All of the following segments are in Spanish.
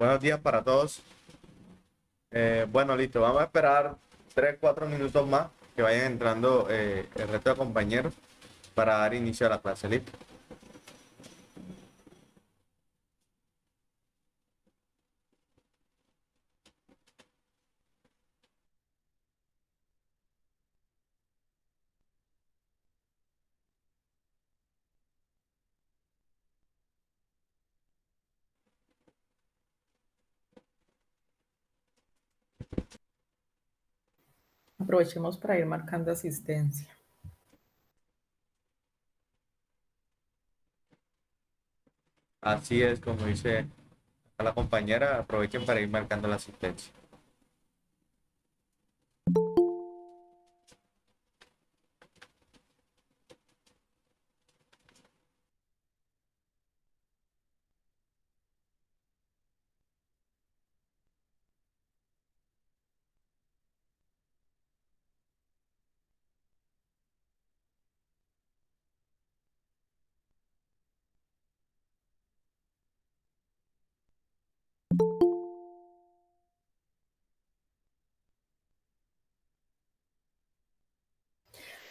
Buenos días para todos. Bueno, listo. Vamos a esperar 3, 4 minutos más que vayan entrando el resto de compañeros para dar inicio a la clase. ¿Listo? Aprovechemos para ir marcando asistencia. Así es, como dice a la compañera, aprovechen para ir marcando la asistencia.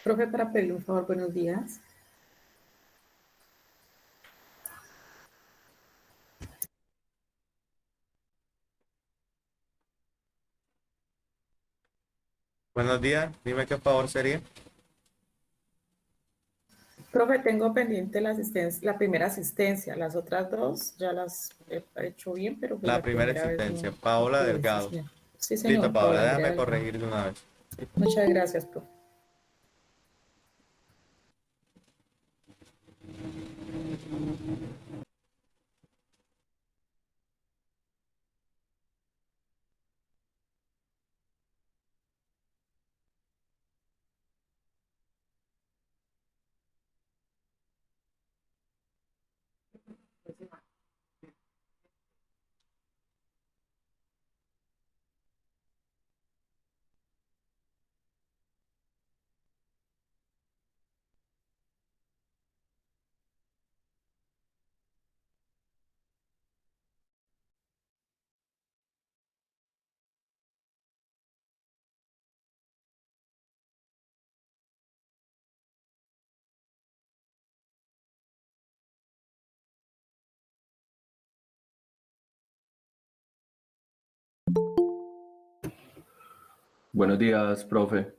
Profe, para pedirle un favor, buenos días. Buenos días. Dime qué favor sería. Profe, tengo pendiente la asistencia, la primera asistencia. Las otras dos ya las he hecho bien, pero pues La la primera primera vez asistencia, no Paola pude. Sí, Delgado. señor. Sí, Listo, señor, Paola, Paula Andrea déjame Delgado. corregir de una vez. Muchas gracias, profe. Buenos días, profe.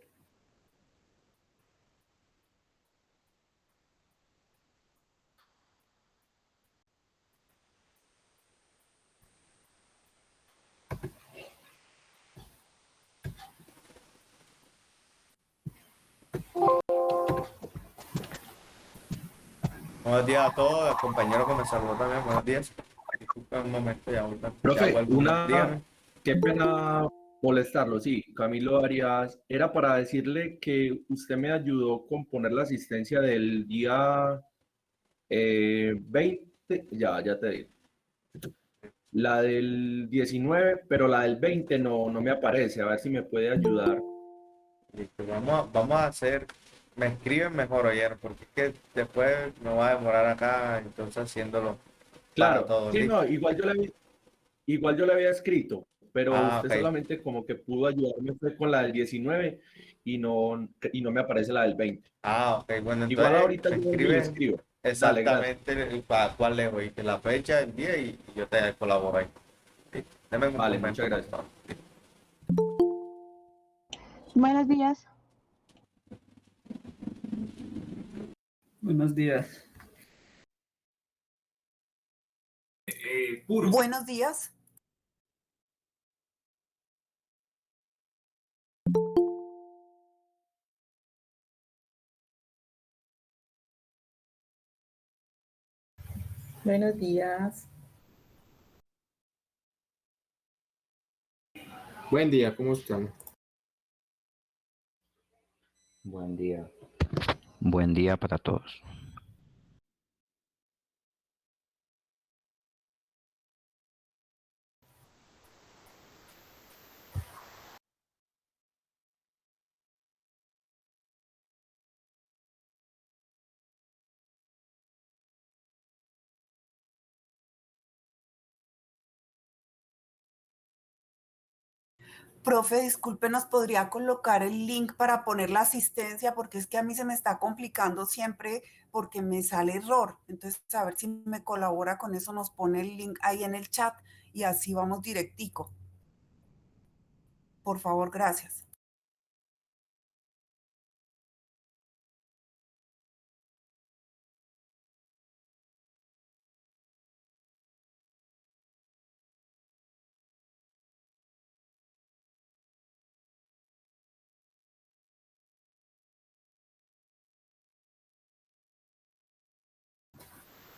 Buenos días a todos, el compañero que me saludó también. Buenos días. Disculpa un momento, ya Profe, vuelvo. Dígame. qué pena molestarlo. Sí, Camilo Arias, era para decirle que usted me ayudó con poner la asistencia del día 20, ya te digo. La del 19, pero la del 20 no me aparece. A ver si me puede ayudar. Listo, vamos a hacer, me escriben mejor ayer, porque es que después me va a demorar acá, entonces haciéndolo para Claro, todos, sí, ¿listo? no, igual yo le había escrito, pero Ah, usted ok, solamente como que pudo ayudarme fue con la del 19 y no me aparece la del 20. ok, bueno, Igual entonces ahorita me yo vuelvo y le escriben escribo. Dale, gracias. exactamente para cuál le voy, que la fecha, el día y yo te colaboro ahí. Listo. Deme un Vale, muchas momento, por gracias. favor. Buenos días. Buenos días. Buenos días. Buenos días. Buen día, ¿cómo están? Buen día. Buen día para todos. Profe, disculpe, ¿nos podría colocar el link para poner la asistencia? Porque es que a mí se me está complicando siempre porque me sale error. Entonces, a ver si me colabora con eso, nos pone el link ahí en el chat y así vamos directico. Por favor, gracias.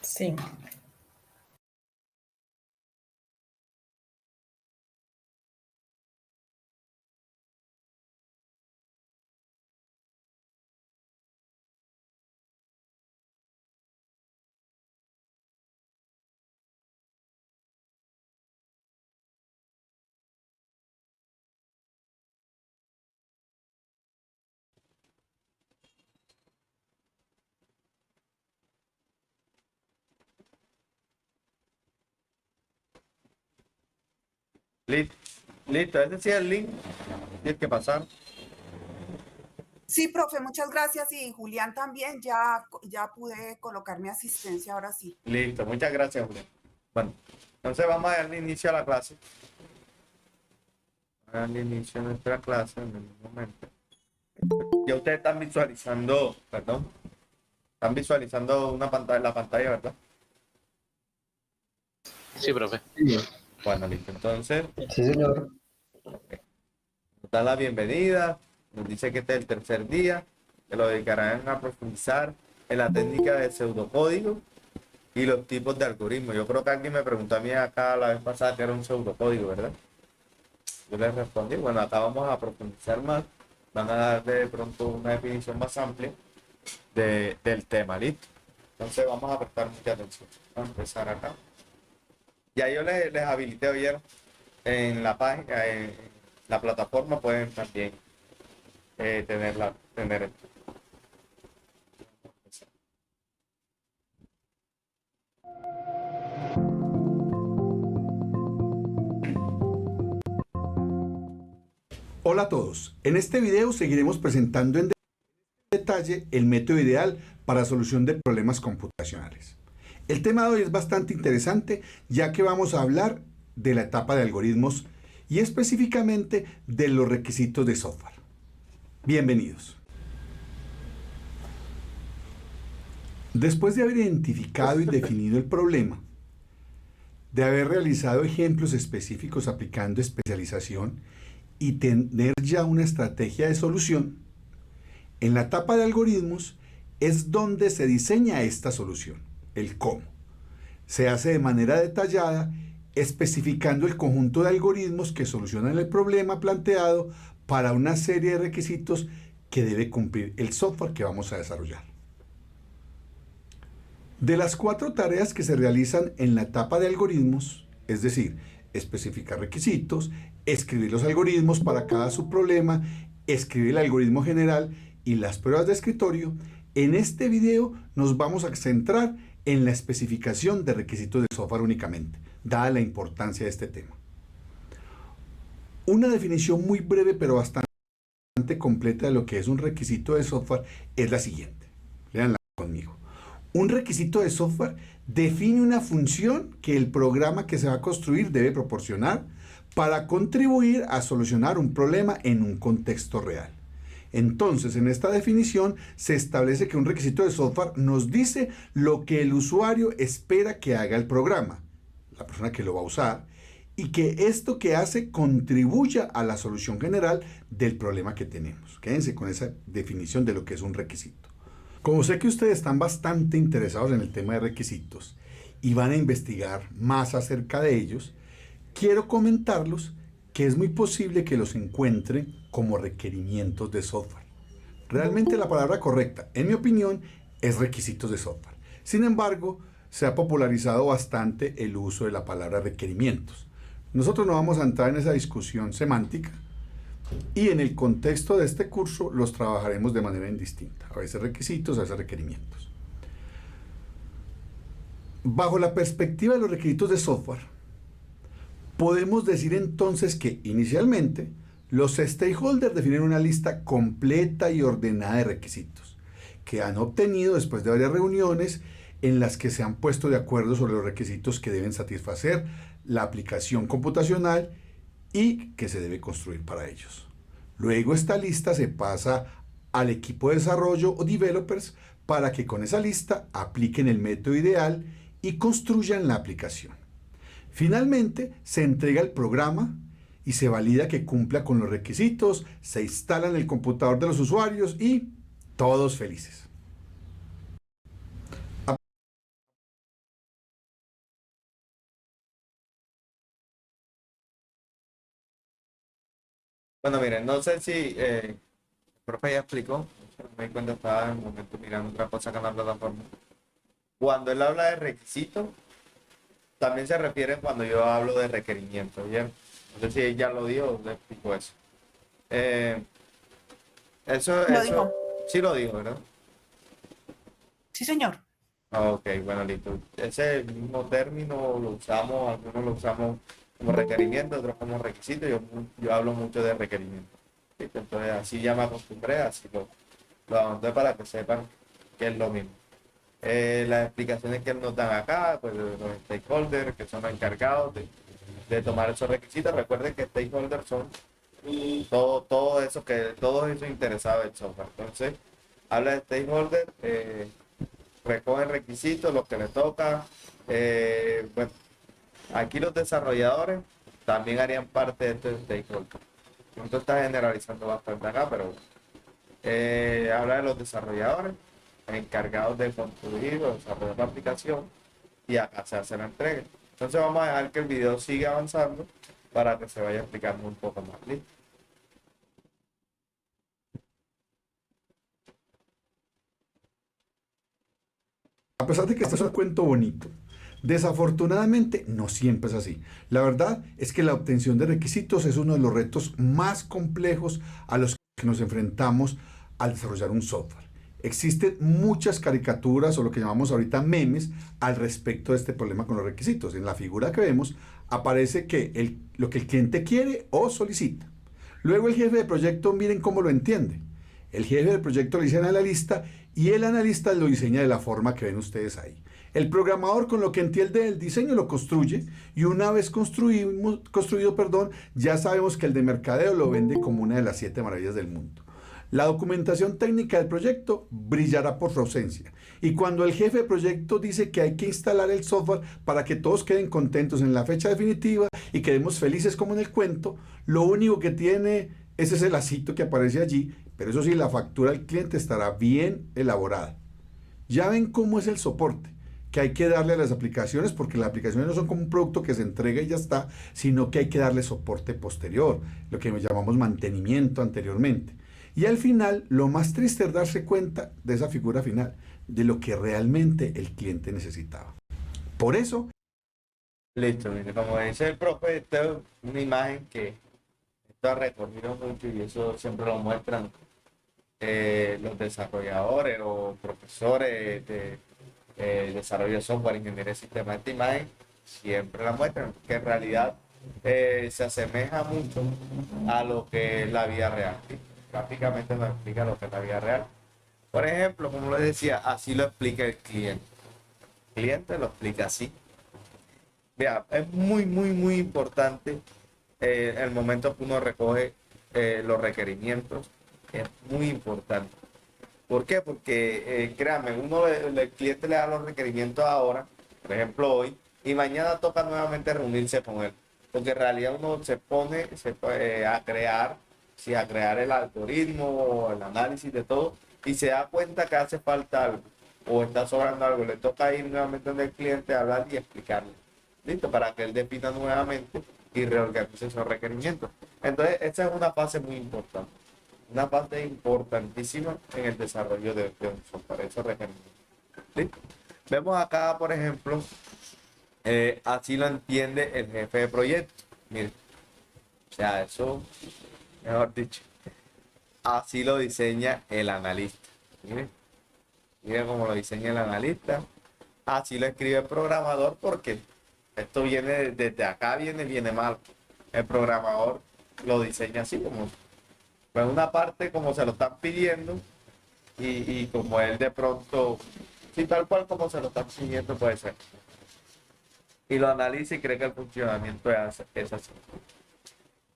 Sí. Listo, listo, ese sí es el link. Tienes que pasar. Sí, profe, muchas gracias. Y Julián también, ya pude colocar mi asistencia, ahora sí. Listo, muchas gracias, Julián. Bueno, entonces vamos a darle inicio a la clase. Vamos a darle inicio a nuestra clase en el momento. Ya ustedes están visualizando, perdón, están visualizando una pantalla, la pantalla, ¿verdad? Sí, profe. Bueno, listo. Entonces, Sí, señor. nos da la bienvenida, nos dice que este es el tercer día, que lo dedicarán a profundizar en la técnica de pseudocódigo y los tipos de algoritmos. Yo creo que alguien me preguntó a mí acá la vez pasada que era un pseudocódigo, ¿verdad? Yo les respondí, bueno, acá vamos a profundizar más, van a dar de pronto una definición más amplia del tema, ¿listo? Entonces vamos a prestar mucha atención. Vamos a empezar acá. Ya yo les habilité ayer en la página, en la plataforma, pueden también tener esto. Hola a todos. En este video seguiremos presentando en detalle el método ideal para solución de problemas computacionales. El tema de hoy es bastante interesante ya que vamos a hablar de la etapa de algoritmos y específicamente de los requisitos de software. Bienvenidos. Después de haber identificado y definido el problema, de haber realizado ejemplos específicos aplicando especialización y tener ya una estrategia de solución, en la etapa de algoritmos es donde se diseña esta solución, el cómo. Se hace de manera detallada, especificando el conjunto de algoritmos que solucionan el problema planteado para una serie de requisitos que debe cumplir el software que vamos a desarrollar. De las 4 tareas que se realizan en la etapa de algoritmos, es decir, especificar requisitos, escribir los algoritmos para cada subproblema, escribir el algoritmo general y las pruebas de escritorio, en este video nos vamos a centrar en la especificación de requisitos de software únicamente, dada la importancia de este tema. Una definición muy breve pero bastante completa de lo que es un requisito de software es la siguiente. Léanla conmigo. Un requisito de software define una función que el programa que se va a construir debe proporcionar para contribuir a solucionar un problema en un contexto real. Entonces, en esta definición se establece que un requisito de software nos dice lo que el usuario espera que haga el programa, la persona que lo va a usar, y que esto que hace contribuya a la solución general del problema que tenemos. Quédense con esa definición de lo que es un requisito. Como sé que ustedes están bastante interesados en el tema de requisitos y van a investigar más acerca de ellos, quiero comentarlos que es muy posible que los encuentren como requerimientos de software. Realmente la palabra correcta, en mi opinión, es requisitos de software. Sin embargo, se ha popularizado bastante el uso de la palabra requerimientos. Nosotros no vamos a entrar en esa discusión semántica y en el contexto de este curso los trabajaremos de manera indistinta. A veces requisitos, a veces requerimientos. Bajo la perspectiva de los requisitos de software, podemos decir entonces que inicialmente Los stakeholders definen una lista completa y ordenada de requisitos que han obtenido después de varias reuniones en las que se han puesto de acuerdo sobre los requisitos que deben satisfacer la aplicación computacional y que se debe construir para ellos. Luego esta lista se pasa al equipo de desarrollo o developers para que con esa lista apliquen el método ideal y construyan la aplicación. Finalmente se entrega el programa y se valida que cumpla con los requisitos, se instala en el computador de los usuarios y todos felices. Bueno, miren, no sé si el profe ya explicó, me di cuenta, estaba en un momento mirando otra cosa acá en la plataforma. Cuando él habla de requisitos, también se refiere cuando yo hablo de requerimientos, ¿bien? No sé si ella lo dijo o le explico eso. Lo dijo. Sí lo dijo, ¿verdad? Sí, señor. Ok, bueno, listo. Ese mismo término lo usamos, algunos lo usamos como requerimiento, otros como requisito. Yo hablo mucho de requerimiento. ¿Listo? Entonces, así ya me acostumbré, así lo anoté para que sepan que es lo mismo. Las explicaciones que nos dan acá, pues los stakeholders, que son los encargados de tomar esos requisitos. Recuerden que stakeholders son todos esos interesados en software. Entonces, habla de stakeholders, recogen requisitos, los que les toca. Bueno, aquí los desarrolladores también harían parte de estos stakeholders. Esto está generalizando bastante acá, pero habla de los desarrolladores encargados de construir o desarrollar la aplicación y acá se hace la entrega. Entonces vamos a dejar que el video siga avanzando para que se vaya explicando un poco más. ¿Listo? A pesar de que este es un cuento bonito, desafortunadamente no siempre es así. La verdad es que la obtención de requisitos es uno de los retos más complejos a los que nos enfrentamos al desarrollar un software. Existen muchas caricaturas o lo que llamamos ahorita memes al respecto de este problema con los requisitos. En la figura que vemos aparece que lo que el cliente quiere o solicita. Luego el jefe de proyecto, miren cómo lo entiende. El jefe de proyecto le dice al analista y el analista lo diseña de la forma que ven ustedes ahí. El programador con lo que entiende el diseño lo construye y una vez construido, ya sabemos que el de mercadeo lo vende como una de las 7 maravillas del mundo. La documentación técnica del proyecto brillará por su ausencia. Y cuando el jefe de proyecto dice que hay que instalar el software para que todos queden contentos en la fecha definitiva y quedemos felices como en el cuento, lo único que tiene es ese lacito que aparece allí, pero eso sí, la factura al cliente estará bien elaborada. Ya ven cómo es el soporte que hay que darle a las aplicaciones, porque las aplicaciones no son como un producto que se entrega y ya está, sino que hay que darle soporte posterior, lo que llamamos mantenimiento anteriormente. Y al final, lo más triste es darse cuenta de esa figura final, de lo que realmente el cliente necesitaba. Por eso... Listo, mire, como dice el profe, esta es una imagen que esto ha recorrido mucho y eso siempre lo muestran los desarrolladores o profesores de desarrollo de software, ingeniería de sistemas. Esta imagen siempre la muestran, que en realidad se asemeja mucho a lo que es la vida real. ¿Sí? Prácticamente nos explica lo que es la vida real. Por ejemplo, como les decía, así lo explica el cliente. El cliente lo explica así. Vea, es muy importante el momento que uno recoge los requerimientos. Es muy importante. ¿Por qué? Porque, créanme, el cliente le da los requerimientos ahora, por ejemplo hoy, y mañana toca nuevamente reunirse con él. Porque en realidad uno se pone a crear el algoritmo, el análisis de todo, y se da cuenta que hace falta algo, o está sobrando algo. Le toca ir nuevamente donde el cliente a hablar y explicarle. ¿Listo? Para que él defina nuevamente y reorganice esos requerimientos. Entonces, esa es una fase muy importante. Una parte importantísima en el desarrollo de un software, esos requerimientos. ¿Listo? Vemos acá, por ejemplo, así lo entiende el jefe de proyecto. Miren, o sea, eso, mejor dicho, así lo diseña el analista. Miren cómo lo diseña el analista. Así lo escribe el programador, porque esto viene desde acá, viene mal. El programador lo diseña así, como pues una parte como se lo están pidiendo y como él de pronto, sí, tal cual como se lo están pidiendo puede ser. Y lo analiza y cree que el funcionamiento es así.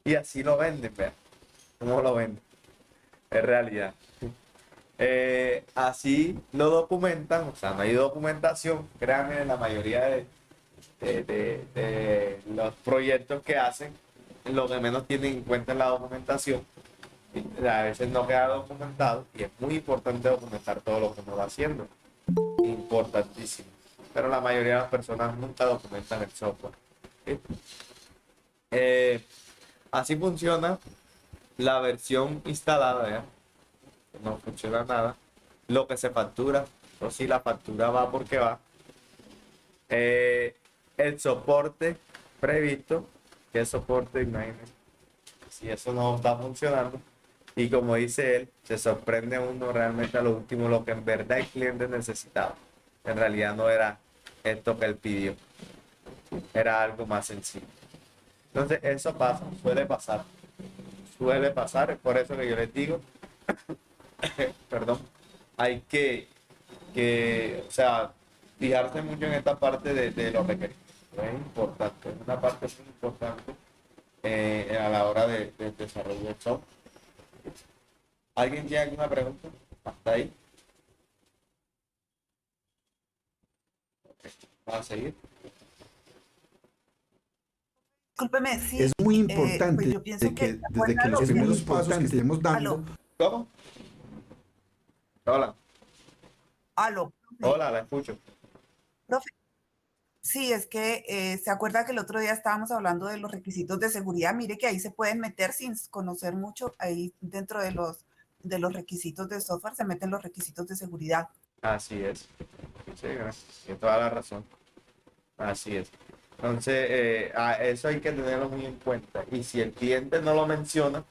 Y así lo venden, vean. ¿Cómo lo venden? Es realidad. Así lo documentan, o sea, no hay documentación, créanme, en la mayoría de los proyectos que hacen, lo que menos tienen en cuenta es la documentación. A veces no queda documentado y es muy importante documentar todo lo que uno va haciendo. Importantísimo. Pero la mayoría de las personas nunca documentan el software. ¿Sí? Así funciona la versión instalada, ¿ya? No funciona nada. Lo que se factura, o si la factura va porque va. El soporte previsto, que es soporte, imagínense, si eso no está funcionando. Y como dice él, se sorprende uno realmente a lo último, lo que en verdad el cliente necesitaba. En realidad no era esto que él pidió, era algo más sencillo. Entonces eso pasa, suele pasar, es por eso que yo les digo, perdón, hay o sea, fijarse mucho en esta parte de los requerimientos. Es importante, es una parte muy importante a la hora del desarrollo del software. ¿Alguien tiene alguna pregunta? ¿Hasta ahí? ¿Va a seguir? Discúlpeme, sí, Es muy pues importante yo pienso que, desde que los primeros pasos que estemos dando, Aló, ¿Cómo? Hola, aló, hola, la escucho. profe. Sí, es que se acuerda que el otro día estábamos hablando de los requisitos de seguridad. Mire que ahí se pueden meter sin conocer mucho. Ahí dentro de los requisitos de software se meten los requisitos de seguridad. Así es. Sí, gracias. Tiene toda la razón. Así es. Entonces, eso hay que tenerlo muy en cuenta. Y si el cliente no lo menciona,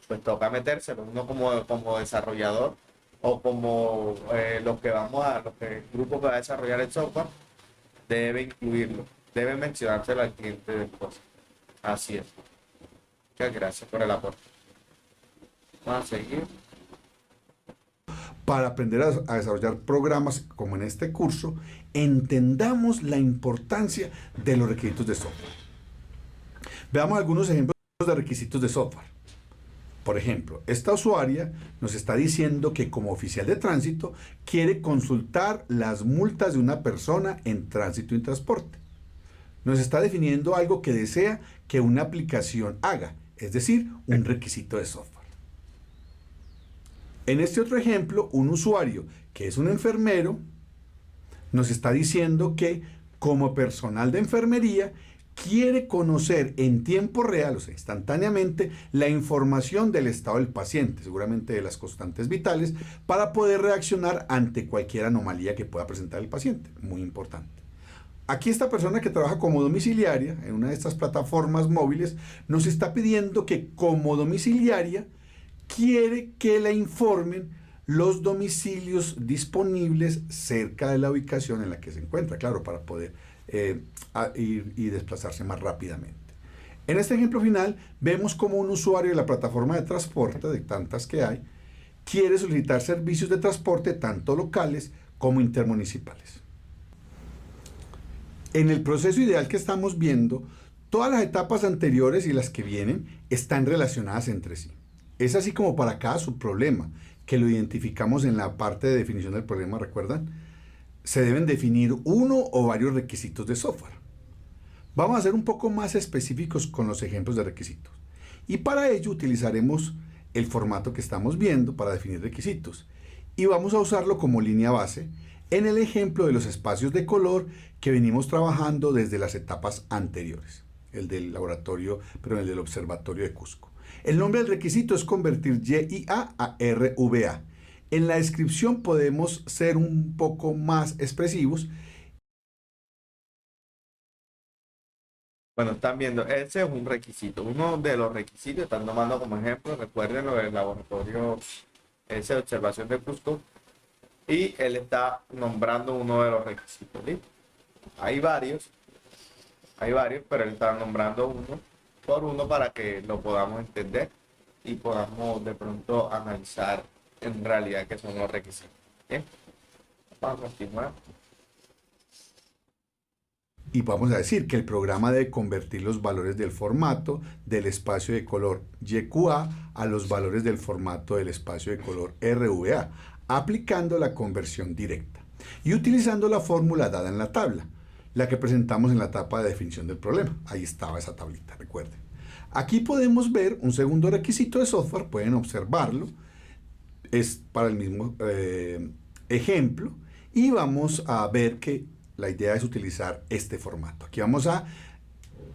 pues toca metérselo. Uno como desarrollador o como los que el grupo que va a desarrollar el software, debe incluirlo. Debe mencionárselo al cliente después. Así es. Muchas gracias por el aporte. Vamos a seguir. para aprender a desarrollar programas como en este curso, entendamos la importancia de los requisitos de software. Veamos algunos ejemplos de requisitos de software. Por ejemplo, esta usuaria nos está diciendo que como oficial de tránsito quiere consultar las multas de una persona en tránsito y transporte. Nos está definiendo algo que desea que una aplicación haga, es decir, un requisito de software. En este otro ejemplo, un usuario que es un enfermero nos está diciendo que como personal de enfermería quiere conocer en tiempo real, o sea, instantáneamente, la información del estado del paciente, seguramente de las constantes vitales, para poder reaccionar ante cualquier anomalía que pueda presentar el paciente. Muy importante. Aquí esta persona que trabaja como domiciliaria en una de estas plataformas móviles nos está pidiendo que como domiciliaria quiere que le informen los domicilios disponibles cerca de la ubicación en la que se encuentra, claro, para poder ir y desplazarse más rápidamente. En este ejemplo final vemos como un usuario de la plataforma de transporte, de tantas que hay, quiere solicitar servicios de transporte tanto locales como intermunicipales. En el proceso ideal que estamos viendo, todas las etapas anteriores y las que vienen están relacionadas entre sí. Es así como para cada subproblema, que lo identificamos en la parte de definición del problema, ¿recuerdan? Se deben definir uno o varios requisitos de software. Vamos a ser un poco más específicos con los ejemplos de requisitos. Y para ello utilizaremos el formato que estamos viendo para definir requisitos. Y vamos a usarlo como línea base en el ejemplo de los espacios de color que venimos trabajando desde las etapas anteriores. El del laboratorio, pero el del observatorio de Cusco. El nombre del requisito es convertir YIA a RVA. En la descripción podemos ser un poco más expresivos. Bueno, están viendo, ese es un requisito. Uno de los requisitos, están tomando como ejemplo, recuerden lo del laboratorio, ese de observación de Cusco, y él está nombrando uno de los requisitos. ¿Sí? Hay varios, pero él está nombrando uno por uno para que lo podamos entender y podamos de pronto analizar en realidad qué son los requisitos. Bien, vamos a continuar. Y vamos a decir que el programa debe convertir los valores del formato del espacio de color YQA a los valores del formato del espacio de color RVA, aplicando la conversión directa y utilizando la fórmula dada en la tabla, la que presentamos en la etapa de definición del problema. Ahí estaba esa tablita, recuerden. Aquí podemos ver un segundo requisito de software, pueden observarlo, es para el mismo ejemplo, y vamos a ver que la idea es utilizar este formato. Aquí vamos a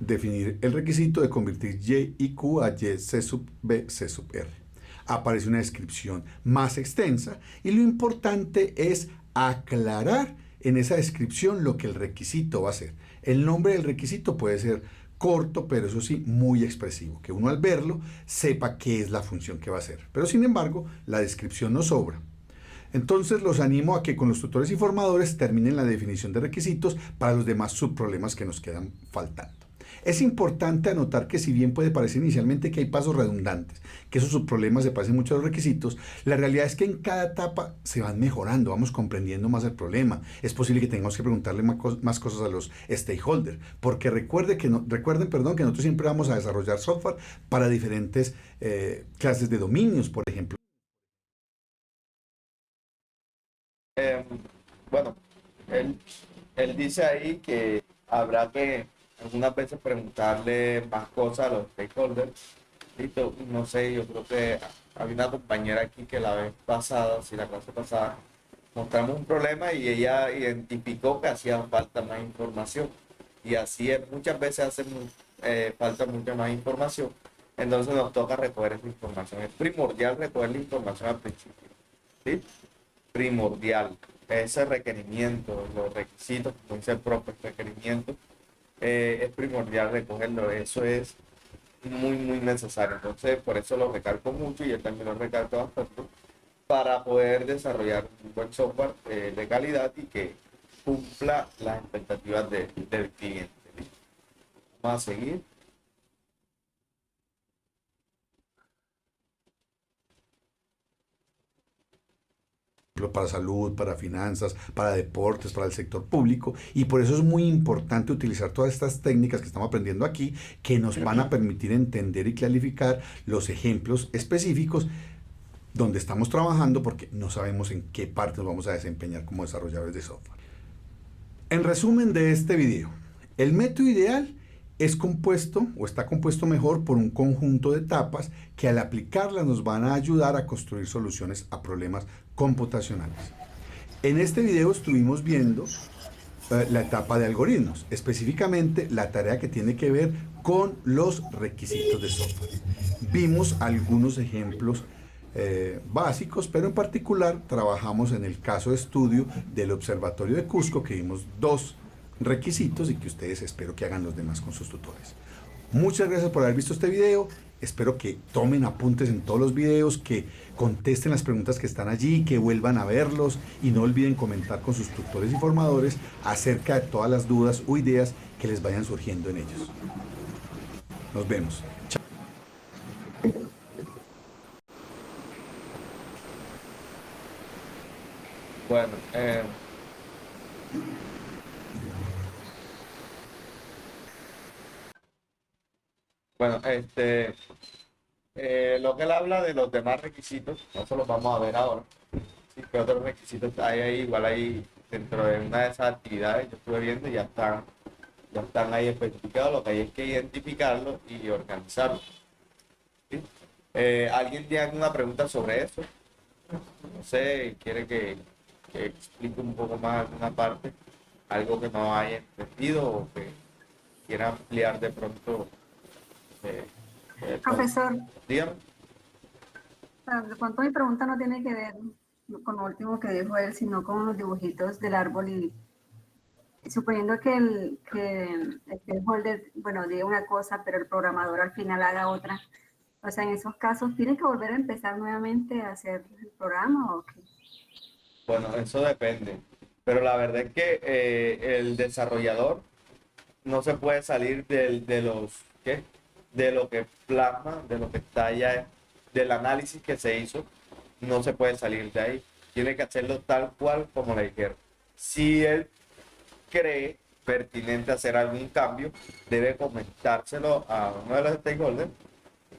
definir el requisito de convertir Y y Q a Y C sub B C sub R. Aparece una descripción más extensa y lo importante es aclarar en esa descripción lo que el requisito va a ser. El nombre del requisito puede ser corto, pero eso sí, muy expresivo, que uno al verlo sepa qué es la función que va a hacer. Pero sin embargo, la descripción no sobra. Entonces los animo a que con los tutores y formadores terminen la definición de requisitos para los demás subproblemas que nos quedan faltando. Es importante anotar que si bien puede parecer inicialmente que hay pasos redundantes, que esos subproblemas se parecen mucho a los requisitos, la realidad es que en cada etapa se van mejorando, vamos comprendiendo más el problema. Es posible que tengamos que preguntarle más cosas a los stakeholders, porque recuerden, que nosotros siempre vamos a desarrollar software para diferentes clases de dominios, por ejemplo. Bueno, él dice ahí que habrá que algunas veces preguntarle más cosas a los stakeholders. ¿Listo? No sé, yo creo que había una compañera aquí que la vez pasada, la clase pasada, mostramos un problema y ella identificó que hacía falta más información. Y así es, muchas veces hace falta mucha más información. Entonces nos toca recoger esa información. Es primordial recoger la información al principio. ¿Sí? Primordial. Ese requerimiento, los requisitos, como dice el propio requerimiento, es primordial recogerlo. Eso es muy, muy necesario. Entonces, por eso lo recalco mucho y él también lo recalca bastante para poder desarrollar un buen software de calidad y que cumpla las expectativas del cliente. Vamos a seguir. Para salud, para finanzas, para deportes, para el sector público, y por eso es muy importante utilizar todas estas técnicas que estamos aprendiendo aquí, que nos van a permitir entender y clarificar los ejemplos específicos donde estamos trabajando, porque no sabemos en qué parte nos vamos a desempeñar como desarrolladores de software. En resumen de este video, el método ideal es compuesto o está compuesto mejor por un conjunto de etapas que al aplicarlas nos van a ayudar a construir soluciones a problemas computacionales. En este video estuvimos viendo la etapa de algoritmos, específicamente la tarea que tiene que ver con los requisitos de software. Vimos algunos ejemplos básicos, pero en particular trabajamos en el caso de estudio del Observatorio de Cusco, que vimos 2 requisitos y que ustedes espero que hagan los demás con sus tutores. Muchas gracias por haber visto este video. Espero que tomen apuntes en todos los videos, que contesten las preguntas que están allí, que vuelvan a verlos y no olviden comentar con sus tutores y formadores acerca de todas las dudas o ideas que les vayan surgiendo en ellos. Nos vemos. Chao. Bueno, lo que él habla de los demás requisitos, eso los vamos a ver ahora. Sí, ¿qué otros requisitos hay ahí? Igual ahí dentro de una de esas actividades, yo estuve viendo y ya están ahí especificados. Lo que hay es que identificarlos y organizarlos. ¿Sí? ¿Alguien tiene alguna pregunta sobre eso? No sé, quiere que explique un poco más alguna parte, algo que no haya entendido o que quiera ampliar de pronto. Profesor, Dígame. de pronto mi pregunta no tiene que ver con lo último que dijo él, sino con los dibujitos del árbol y suponiendo que el stakeholder, bueno, diga una cosa, pero el programador al final haga otra. O sea, en esos casos, ¿tiene que volver a empezar nuevamente a hacer el programa o qué? Bueno, eso depende, pero la verdad es que el desarrollador no se puede salir de de lo que plasma, de lo que está allá, del análisis que se hizo, no se puede salir de ahí. Tiene que hacerlo tal cual como le dijeron. Si él cree pertinente hacer algún cambio, debe comentárselo a uno de los stakeholders,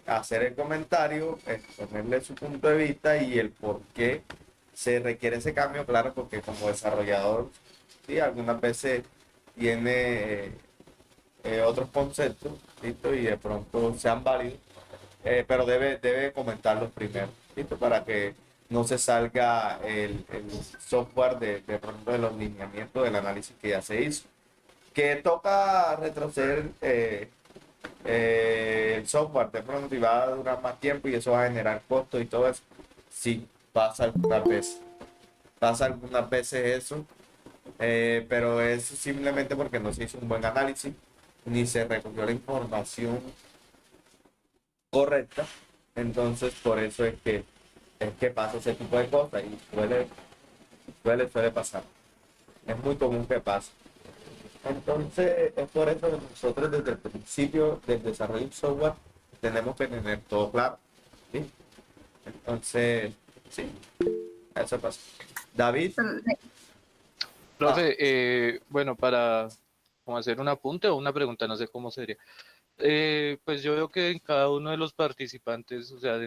hacer el comentario, exponerle su punto de vista y el por qué se requiere ese cambio, claro, porque como desarrollador, sí, algunas veces tiene otros conceptos, ¿listo? Y de pronto sean válidos, pero debe comentarlos primero, ¿listo? Para que no se salga el software de pronto de los lineamientos del análisis que ya se hizo. Que toca retroceder el software de pronto y va a durar más tiempo y eso va a generar costos y todo eso. Sí, pasa algunas veces eso, pero es simplemente porque no se hizo un buen análisis ni se recogió la información correcta. Entonces, por eso es que pasa ese tipo de cosas y suele pasar. Es muy común que pase. Entonces, es por eso que nosotros desde el principio del desarrollo de software tenemos que tener todo claro, ¿sí? Entonces, sí, eso pasa. David, Profe, bueno, para como hacer un apunte o una pregunta, no sé cómo sería. Pues yo veo que en cada uno de los participantes, o sea,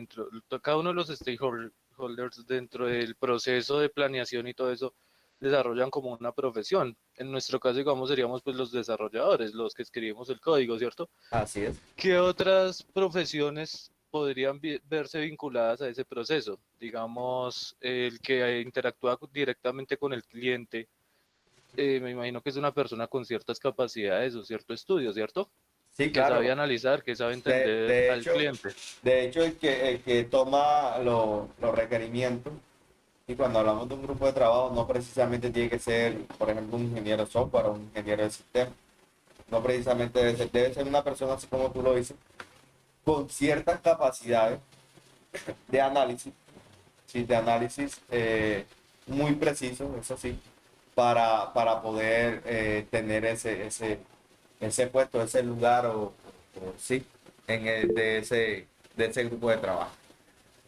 cada uno de los stakeholders dentro del proceso de planeación y todo eso, desarrollan como una profesión. En nuestro caso, digamos, seríamos pues los desarrolladores, los que escribimos el código, ¿cierto? así es. ¿Qué otras profesiones podrían verse vinculadas a ese proceso? Digamos, el que interactúa directamente con el cliente, me imagino que es una persona con ciertas capacidades o cierto estudio, ¿cierto? Sí, Que claro. sabe analizar, que sabe De, entender de al hecho, cliente. de hecho el que toma los requerimientos, y cuando hablamos de un grupo de trabajo, no precisamente tiene que ser, por ejemplo, un ingeniero de software o un ingeniero de sistema. No precisamente debe ser una persona, así como tú lo dices, con ciertas capacidades de análisis, sí, de análisis muy preciso, eso sí, para poder tener ese puesto, ese lugar sí, de ese grupo de trabajo.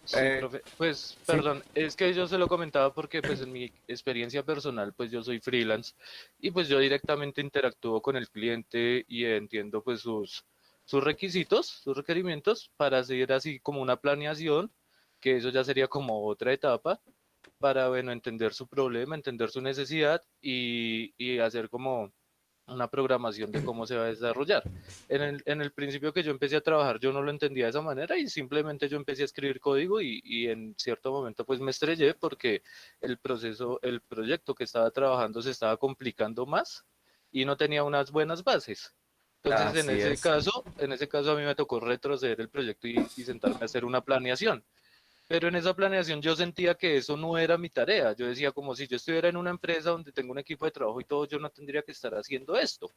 Sí, profe. Pues, Sí, perdón, es que yo se lo comentaba porque, pues, en mi experiencia personal, pues, yo soy freelance y, pues, yo directamente interactúo con el cliente y entiendo, pues, sus requisitos, sus requerimientos para hacer así como una planeación, que eso ya sería como otra etapa para, bueno, entender su problema, entender su necesidad y hacer como una programación de cómo se va a desarrollar. En el principio que yo empecé a trabajar, yo no lo entendía de esa manera y simplemente yo empecé a escribir código y en cierto momento pues me estrellé porque el proceso, el proyecto que estaba trabajando se estaba complicando más y no tenía unas buenas bases. Entonces, en así ese es. caso, en ese caso a mí me tocó retroceder el proyecto y sentarme a hacer una planeación. Pero en esa planeación yo sentía que eso no era mi tarea. Yo decía como si yo estuviera en una empresa donde tengo un equipo de trabajo y todo, yo no tendría que estar haciendo esto.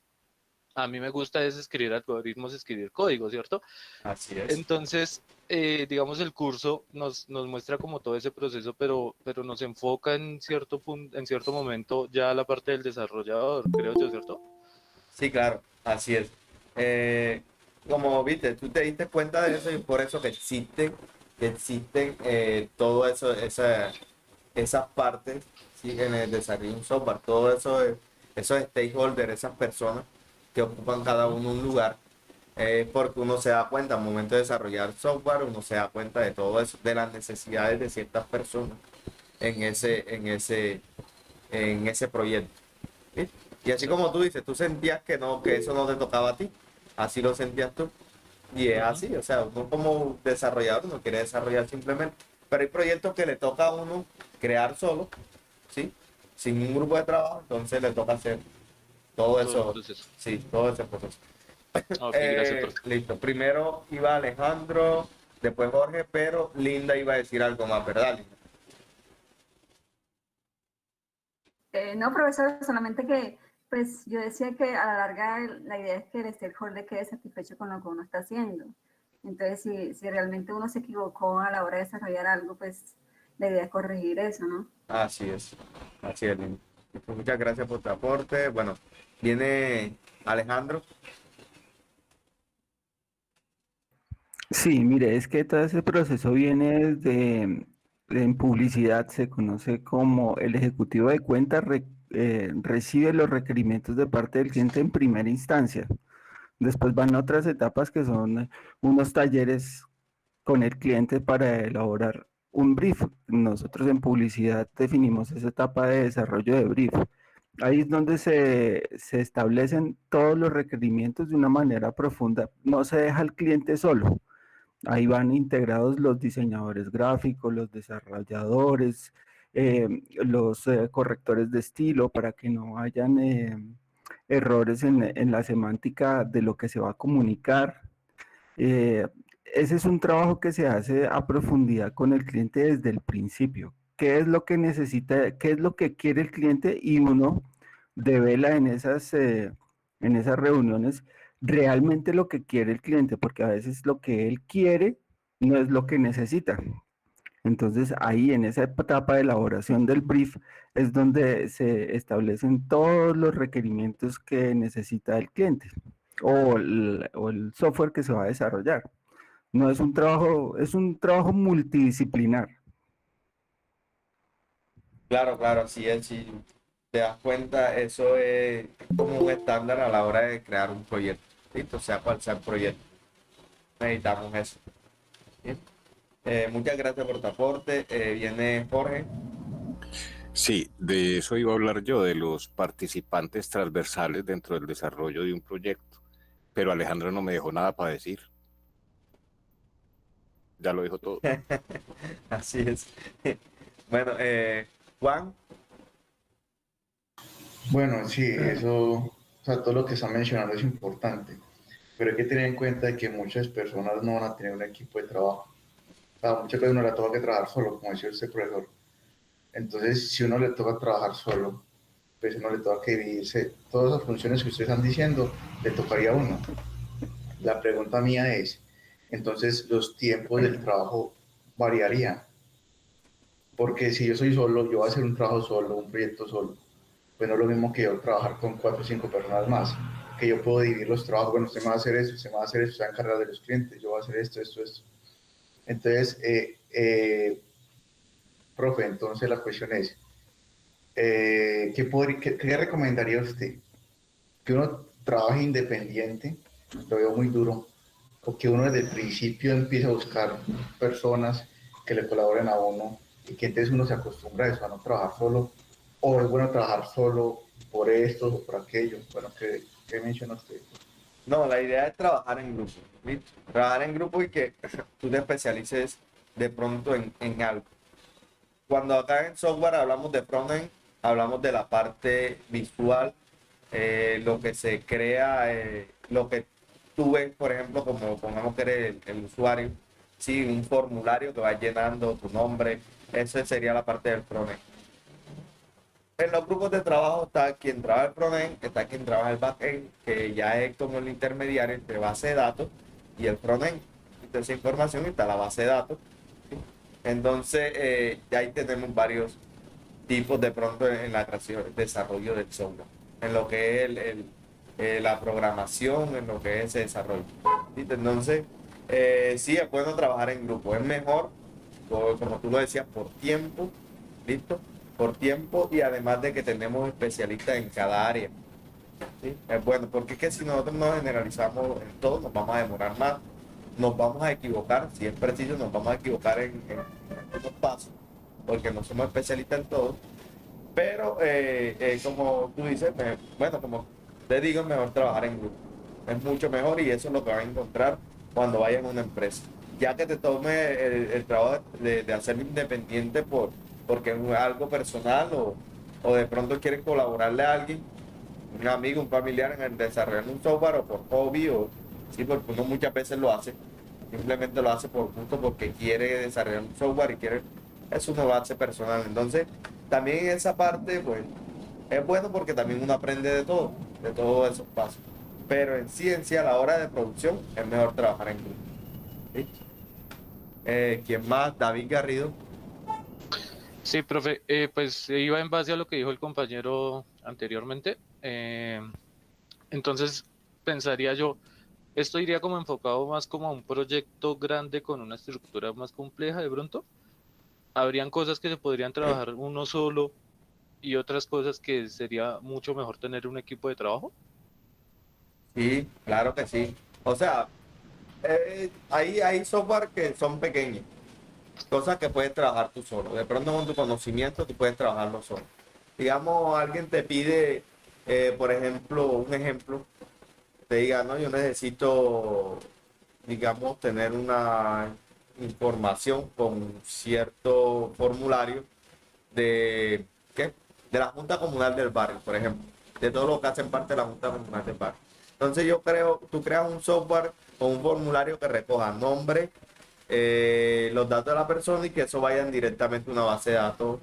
A mí me gusta es escribir algoritmos, escribir código, ¿cierto? Así es. Entonces, digamos, el curso nos muestra como todo ese proceso, pero nos enfoca en cierto punto, en cierto momento ya la parte del desarrollador, creo yo, ¿cierto? Sí, claro, así es. Eh, Como viste, tú te diste cuenta de eso y por eso que existen todo eso, esas partes, ¿sí? En el desarrollo de un software, todo eso, esos stakeholders, esas personas que ocupan cada uno un lugar, porque uno se da cuenta al momento de desarrollar software, uno se da cuenta de todo eso, de las necesidades de ciertas personas en ese proyecto. ¿Sí? Y así como tú dices, tú sentías que no, que eso no te tocaba a ti, así lo sentías tú. Y es Ujú. así, o sea, uno como desarrollador no quiere desarrollar simplemente, pero hay proyectos que le toca a uno crear solo, ¿sí? Sin un grupo de trabajo, entonces le toca hacer todo Todo el eso, proceso. sí, todo ese proceso. Ok, gracias, profe. Listo, primero iba Alejandro, después Jorge, pero Linda iba a decir algo más, ¿verdad, Linda? No, profesor, solamente que, pues yo decía que a la larga la idea es que el stakeholder quede satisfecho con lo que uno está haciendo. Entonces, si realmente uno se equivocó a la hora de desarrollar algo, pues la idea es corregir eso, ¿no? Así es, Linda. Pues muchas gracias por tu aporte. Bueno, viene Alejandro. Sí, mire, es que todo ese proceso viene en publicidad, se conoce como el ejecutivo de cuenta recibe los requerimientos de parte del cliente en primera instancia. Después van otras etapas que son unos talleres con el cliente para elaborar un brief. Nosotros en publicidad definimos esa etapa de desarrollo de brief. Ahí es donde se establecen todos los requerimientos de una manera profunda. No se deja al cliente solo. Ahí van integrados los diseñadores gráficos, los desarrolladores, los correctores de estilo para que no hayan errores en la semántica de lo que se va a comunicar. Eh, Ese es un trabajo que se hace a profundidad con el cliente desde el principio. ¿Qué es lo que necesita, qué es lo que quiere el cliente? Y uno devela en esas reuniones realmente lo que quiere el cliente, porque a veces lo que él quiere no es lo que necesita. Entonces ahí en esa etapa de elaboración del brief es donde se establecen todos los requerimientos que necesita el cliente o el software que se va a desarrollar. No es un trabajo multidisciplinar. Claro, claro, así es. Si te das cuenta, eso es como un estándar a la hora de crear un proyecto. ¿Listo? Sea cual sea el proyecto. Necesitamos eso. ¿Sí? Muchas gracias por tu aporte. Viene Jorge. Sí, de eso iba a hablar yo, de los participantes transversales dentro del desarrollo de un proyecto. Pero Alejandro no me dejó nada para decir. Ya lo dijo todo. Así es. Bueno, Juan. Bueno, sí, eso, o sea, todo lo que está mencionando es importante, pero hay que tener en cuenta de que muchas personas no van a tener un equipo de trabajo. O sea, muchas veces uno le toca que trabajar solo, como decía este profesor. Entonces, si uno le toca trabajar solo, pues uno le toca que dividirse todas esas funciones que ustedes están diciendo, le tocaría a uno. La pregunta mía es, entonces, los tiempos del trabajo variarían, porque si yo soy solo, yo voy a hacer un trabajo solo, un proyecto solo, pues no es lo mismo que yo trabajar con 4 o 5 personas más, que yo puedo dividir los trabajos, bueno, usted me va a hacer eso, usted me va a hacer eso, usted va a encargar de los clientes, yo voy a hacer esto, esto, esto. Entonces, profe, entonces la cuestión es, ¿qué recomendaría usted? ¿Que uno trabaje independiente? Lo veo muy duro. ¿O que uno desde el principio empiece a buscar personas que le colaboren a uno y que entonces uno se acostumbra a eso, a no trabajar solo? ¿O es bueno trabajar solo por esto o por aquello? Bueno, ¿qué menciona usted? No, la idea es trabajar en grupo. ¿Listo? Trabajar en grupo y que tú te especialices de pronto en algo. Cuando acá en software hablamos de frontend, hablamos de la parte visual, lo que se crea, lo que tú ves, por ejemplo, como pongamos que eres el usuario, sí, un formulario que va llenando tu nombre, eso sería la parte del frontend. En los grupos de trabajo está quien trabaja el frontend, está quien trabaja el backend, que ya es como el intermediario entre base de datos y el frontend. Entonces, esa información está la base de datos. ¿Sí? Entonces, ya ahí tenemos varios tipos de pronto en la creación, desarrollo del software, en lo que es la programación, en lo que es ese desarrollo. ¿Sí? Entonces, sí, es bueno trabajar en grupo, es mejor, como tú lo decías, por tiempo, ¿listo? Por tiempo y además de que tenemos especialistas en cada área. ¿Sí? Es bueno, porque es que si nosotros nos generalizamos en todo, nos vamos a demorar más, nos vamos a equivocar, si es preciso, nos vamos a equivocar en algunos pasos, porque no somos especialistas en todo, pero como tú dices, bueno, como te digo, es mejor trabajar en grupo, es mucho mejor y eso es lo que vas a encontrar cuando vayas a una empresa. Ya que te tome el trabajo de hacerlo independiente porque es algo personal o de pronto quieres colaborarle a alguien, un amigo, un familiar en el desarrollo de un software o por hobby o sí, porque uno muchas veces lo hace, simplemente lo hace por gusto porque quiere desarrollar un software y quiere, es un avance personal. Entonces, también en esa parte, pues, es bueno porque también uno aprende de todos esos pasos. Pero en ciencia, a la hora de producción, es mejor trabajar en grupo. ¿Sí? ¿Quién más? David Garrido. Sí, profe, pues iba en base a lo que dijo el compañero anteriormente. Entonces, pensaría yo, Esto iría como enfocado más como a un proyecto grande con una estructura más compleja de pronto. Habrían cosas que se podrían trabajar uno solo y otras cosas que sería mucho mejor tener un equipo de trabajo. Sí, claro que sí. O sea, hay software que son pequeños, cosas que puedes trabajar tú solo. De pronto con tu conocimiento tú puedes trabajarlo solo. Digamos, alguien te pide, por ejemplo, un ejemplo, te diga, no, yo necesito, digamos, tener una información con cierto formulario de, ¿qué? De la Junta Comunal del barrio, por ejemplo, de todo lo que hacen parte de la Junta Comunal del barrio. Entonces yo creo, tú creas un software con un formulario que recoja nombre, los datos de la persona y que eso vayan directamente a una base de datos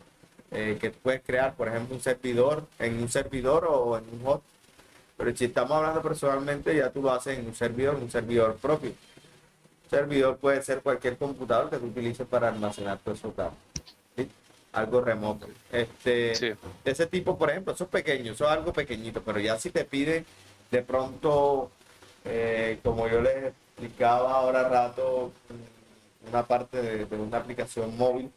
que tú puedes crear, por ejemplo, un servidor, en un servidor o en un host. Pero si estamos hablando personalmente, ya tú lo haces en un servidor propio. Un servidor puede ser cualquier computador que tú utilices para almacenar todos esos datos. ¿Sí? Algo remoto. Sí. Ese tipo, por ejemplo, eso es pequeño, eso es algo pequeñito, pero ya si te pide de pronto, como yo les explicaba ahora rato, una parte de una aplicación móvil,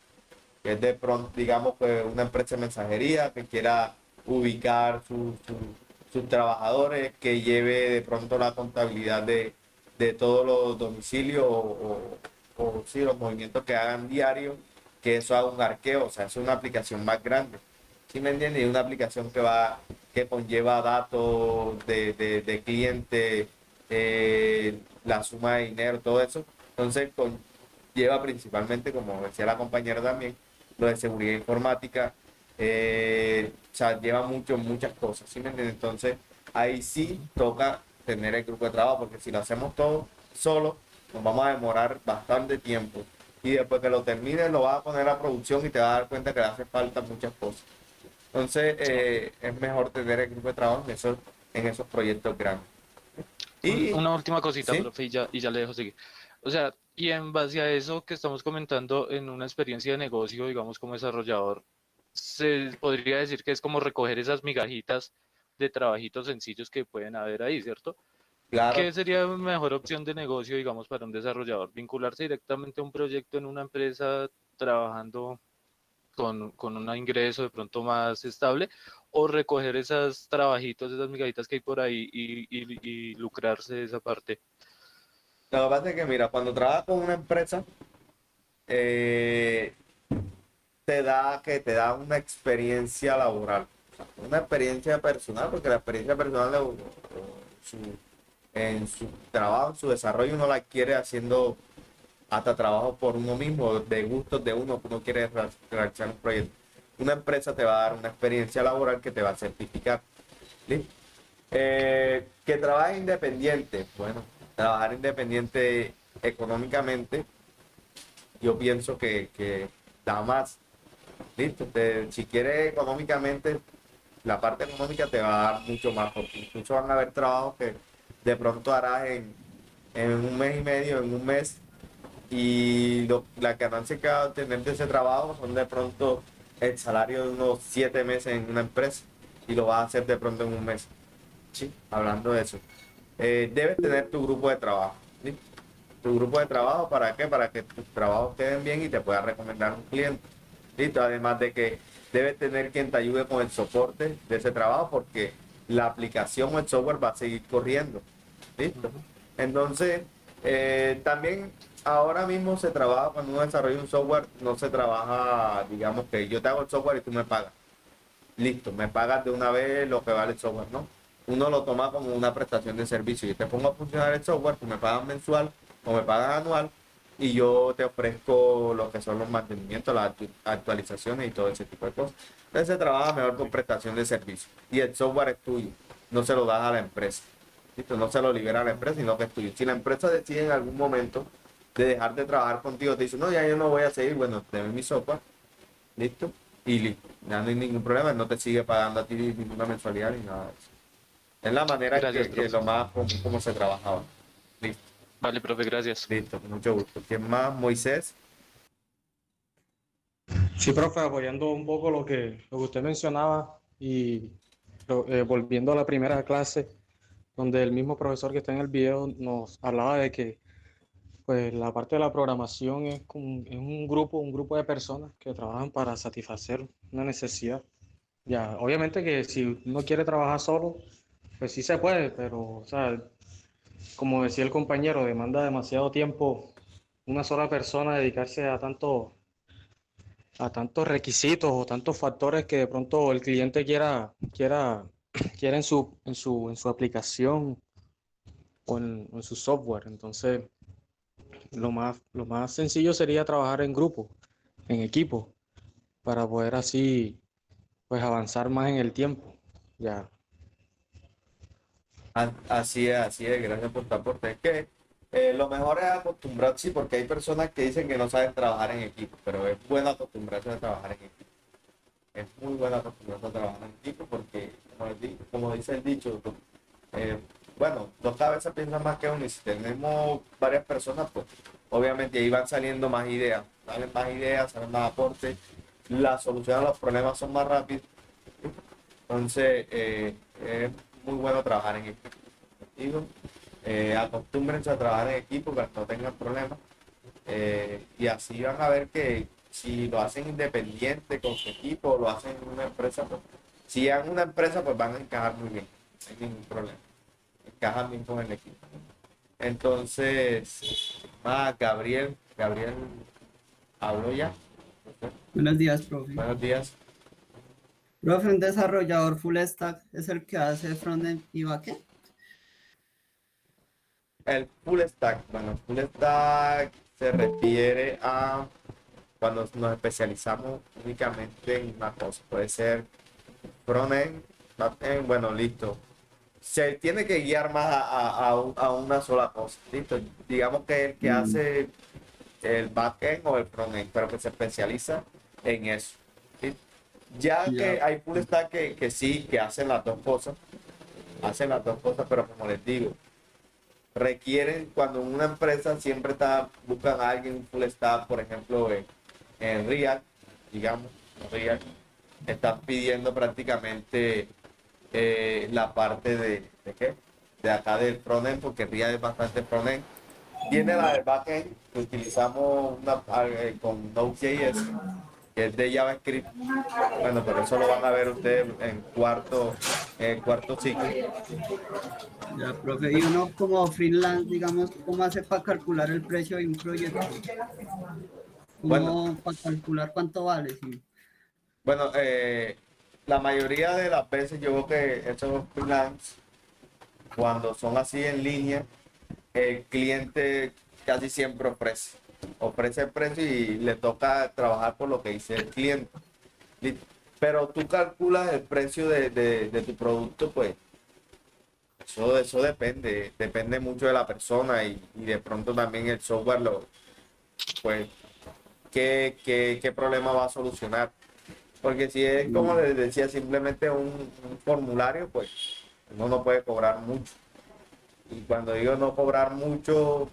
que es de pronto, digamos, pues una empresa de mensajería que quiera ubicar sus trabajadores, que lleve de pronto la contabilidad de todos los domicilios o sí, los movimientos que hagan diarios, que eso haga un arqueo, o sea, es una aplicación más grande. ¿Sí me entiendes? Y una aplicación que conlleva datos de cliente, la suma de dinero, todo eso. Entonces, lleva principalmente, como decía la compañera también, lo de seguridad informática, o sea, lleva muchas cosas, ¿sí me entiendes? Entonces, ahí sí toca tener el grupo de trabajo, porque si lo hacemos todo solo, nos vamos a demorar bastante tiempo. Y después que lo termines, lo vas a poner a producción y te vas a dar cuenta que le hace falta muchas cosas. Entonces, es mejor tener el grupo de trabajo en esos proyectos grandes. Y, Una última cosita, ¿sí? profe, y ya le dejo seguir. O sea, y en base a eso que estamos comentando en una experiencia de negocio, digamos, como desarrollador, se podría decir que es como recoger esas migajitas de trabajitos sencillos que pueden haber ahí, ¿cierto? Claro. ¿Qué sería la mejor opción de negocio, digamos, para un desarrollador? ¿Vincularse directamente a un proyecto en una empresa trabajando con un ingreso de pronto más estable, o recoger esos trabajitos, esas migajitas que hay por ahí y lucrarse de esa parte? Lo que pasa es que, mira, cuando trabajas con una empresa, eh, te da una experiencia laboral, o sea, una experiencia personal, porque la experiencia personal en su trabajo, en su desarrollo, uno la adquiere haciendo hasta trabajo por uno mismo, de gustos de uno, que uno quiere realizar un proyecto. Una empresa te va a dar una experiencia laboral que te va a certificar. ¿Listo? Que trabaje independiente, bueno, trabajar independiente económicamente, yo pienso que da más. Listo, si quieres económicamente, la parte económica te va a dar mucho más, porque incluso van a haber trabajos que de pronto harás en un mes y medio, en un mes, y la ganancia que vas a tener de ese trabajo son de pronto el salario de unos 7 meses en una empresa, y lo vas a hacer de pronto en un mes. Sí, hablando de eso. Debes tener tu grupo de trabajo. ¿Sí? Tu grupo de trabajo, ¿para qué? Para que tus trabajos queden bien y te pueda recomendar un cliente. ¿Listo? Además de que debes tener quien te ayude con el soporte de ese trabajo, porque la aplicación o el software va a seguir corriendo. ¿Listo? Entonces, también ahora mismo se trabaja, cuando uno desarrolla un software, no se trabaja, digamos que yo te hago el software y tú me pagas. Listo, me pagas de una vez lo que vale el software, ¿no? Uno lo toma como una prestación de servicio. Yo te pongo a funcionar el software, tú me pagas mensual o me pagas anual, y yo te ofrezco lo que son los mantenimientos, las actualizaciones y todo ese tipo de cosas. Entonces se trabaja mejor con prestación de servicio. Y el software es tuyo, no se lo das a la empresa. ¿Listo? No se lo libera a la empresa, sino que es tuyo. Si la empresa decide en algún momento de dejar de trabajar contigo, te dice, no, ya yo no voy a seguir, bueno, te doy mi software, listo, y listo. Ya no hay ningún problema, no te sigue pagando a ti ninguna mensualidad ni nada de eso. Es la manera Gracias, que profe. lo más común como se trabajaba. Listo. Vale, profe, gracias. Listo, con mucho gusto. ¿Quién más? Moisés. Sí, profe, apoyando un poco lo que usted mencionaba y volviendo a la primera clase, donde el mismo profesor que está en el video nos hablaba de que pues la parte de la programación es un grupo de personas que trabajan para satisfacer una necesidad. Ya, obviamente que si uno quiere trabajar solo, pues sí se puede, pero, o sea, como decía el compañero, demanda demasiado tiempo una sola persona dedicarse a tantos requisitos o tantos factores que de pronto el cliente quiera en su aplicación o en su software. Entonces, lo más sencillo sería trabajar en grupo, en equipo, para poder así pues avanzar más en el tiempo. Ya. Así es, gracias por tu aporte. Es que lo mejor es acostumbrarse, sí, porque hay personas que dicen que no saben trabajar en equipo, pero es bueno acostumbrarse a trabajar en equipo. Es muy bueno acostumbrarse a trabajar en equipo porque, como dice el dicho, eh, bueno, dos cabezas piensan más que uno y si tenemos varias personas, pues obviamente ahí van saliendo más ideas, salen más aportes, la solución a los problemas son más rápidas. Entonces, es muy bueno trabajar en equipo. Digo, acostúmbrense a trabajar en equipo para que no tengan problemas. Y así van a ver que si lo hacen independiente con su equipo o lo hacen en una empresa, pues, si en una empresa, pues van a encajar muy bien, no hay ningún problema. Encajan bien con el equipo. Entonces, Gabriel habló ya. Buenos días, profe. Buenos días. Profe, un desarrollador full stack es el que hace frontend y backend. El full stack, bueno, full stack se refiere a cuando nos especializamos únicamente en una cosa. Puede ser frontend, backend, bueno, listo. Se tiene que guiar más a una sola cosa, listo. Digamos que el que hace el backend o el frontend, pero que se especializa en eso. ¿Sí? Ya que hay full stack que sí, que hacen las dos cosas, pero como les digo, requieren, cuando una empresa siempre buscan a alguien full stack, por ejemplo, en React, digamos, React, están pidiendo prácticamente la parte ¿de qué? De acá del frontend, porque React es bastante frontend. Tiene la del backend, que utilizamos con Node.js, que es de JavaScript. Bueno, pero eso lo van a ver ustedes en el cuarto ciclo. Ya, profe, y uno como freelance, digamos, ¿cómo hace para calcular el precio de un proyecto? ¿Cómo para calcular cuánto vale? Sí. Bueno, la mayoría de las veces yo veo que esos freelance, cuando son así en línea, el cliente casi siempre ofrece el precio y le toca trabajar por lo que dice el cliente. Pero tú calculas el precio de tu producto, pues eso depende mucho de la persona y de pronto también el software, pues, ¿qué problema va a solucionar? Porque si es, como les decía, simplemente un formulario, pues uno no puede cobrar mucho. Y cuando digo no cobrar mucho,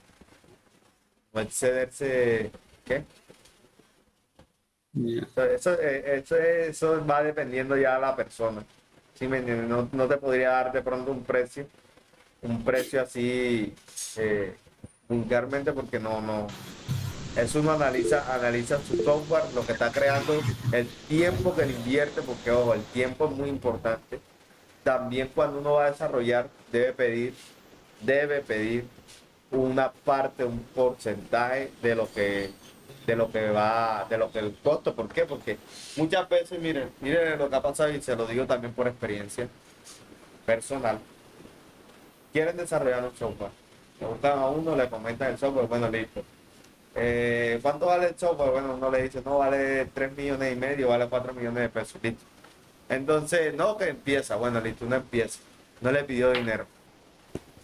no excederse, ¿qué? Eso va dependiendo ya de la persona. ¿Sí me entiendes? No te podría dar de pronto un precio así vulgarmente, porque no. Eso uno analiza su software, lo que está creando, el tiempo que le invierte, porque ojo, el tiempo es muy importante. También cuando uno va a desarrollar, debe pedir una parte, un porcentaje de lo que el costo. ¿Por qué? Porque muchas veces, miren lo que ha pasado, y se lo digo también por experiencia personal. Quieren desarrollar un software, le buscan a uno, le comentan el software, bueno, listo. ¿Cuánto vale el software? Bueno, uno le dice, no, vale 3,5 millones, vale 4 millones de pesos, listo. Entonces, no, que empieza, bueno, listo, uno empieza, no le pidió dinero.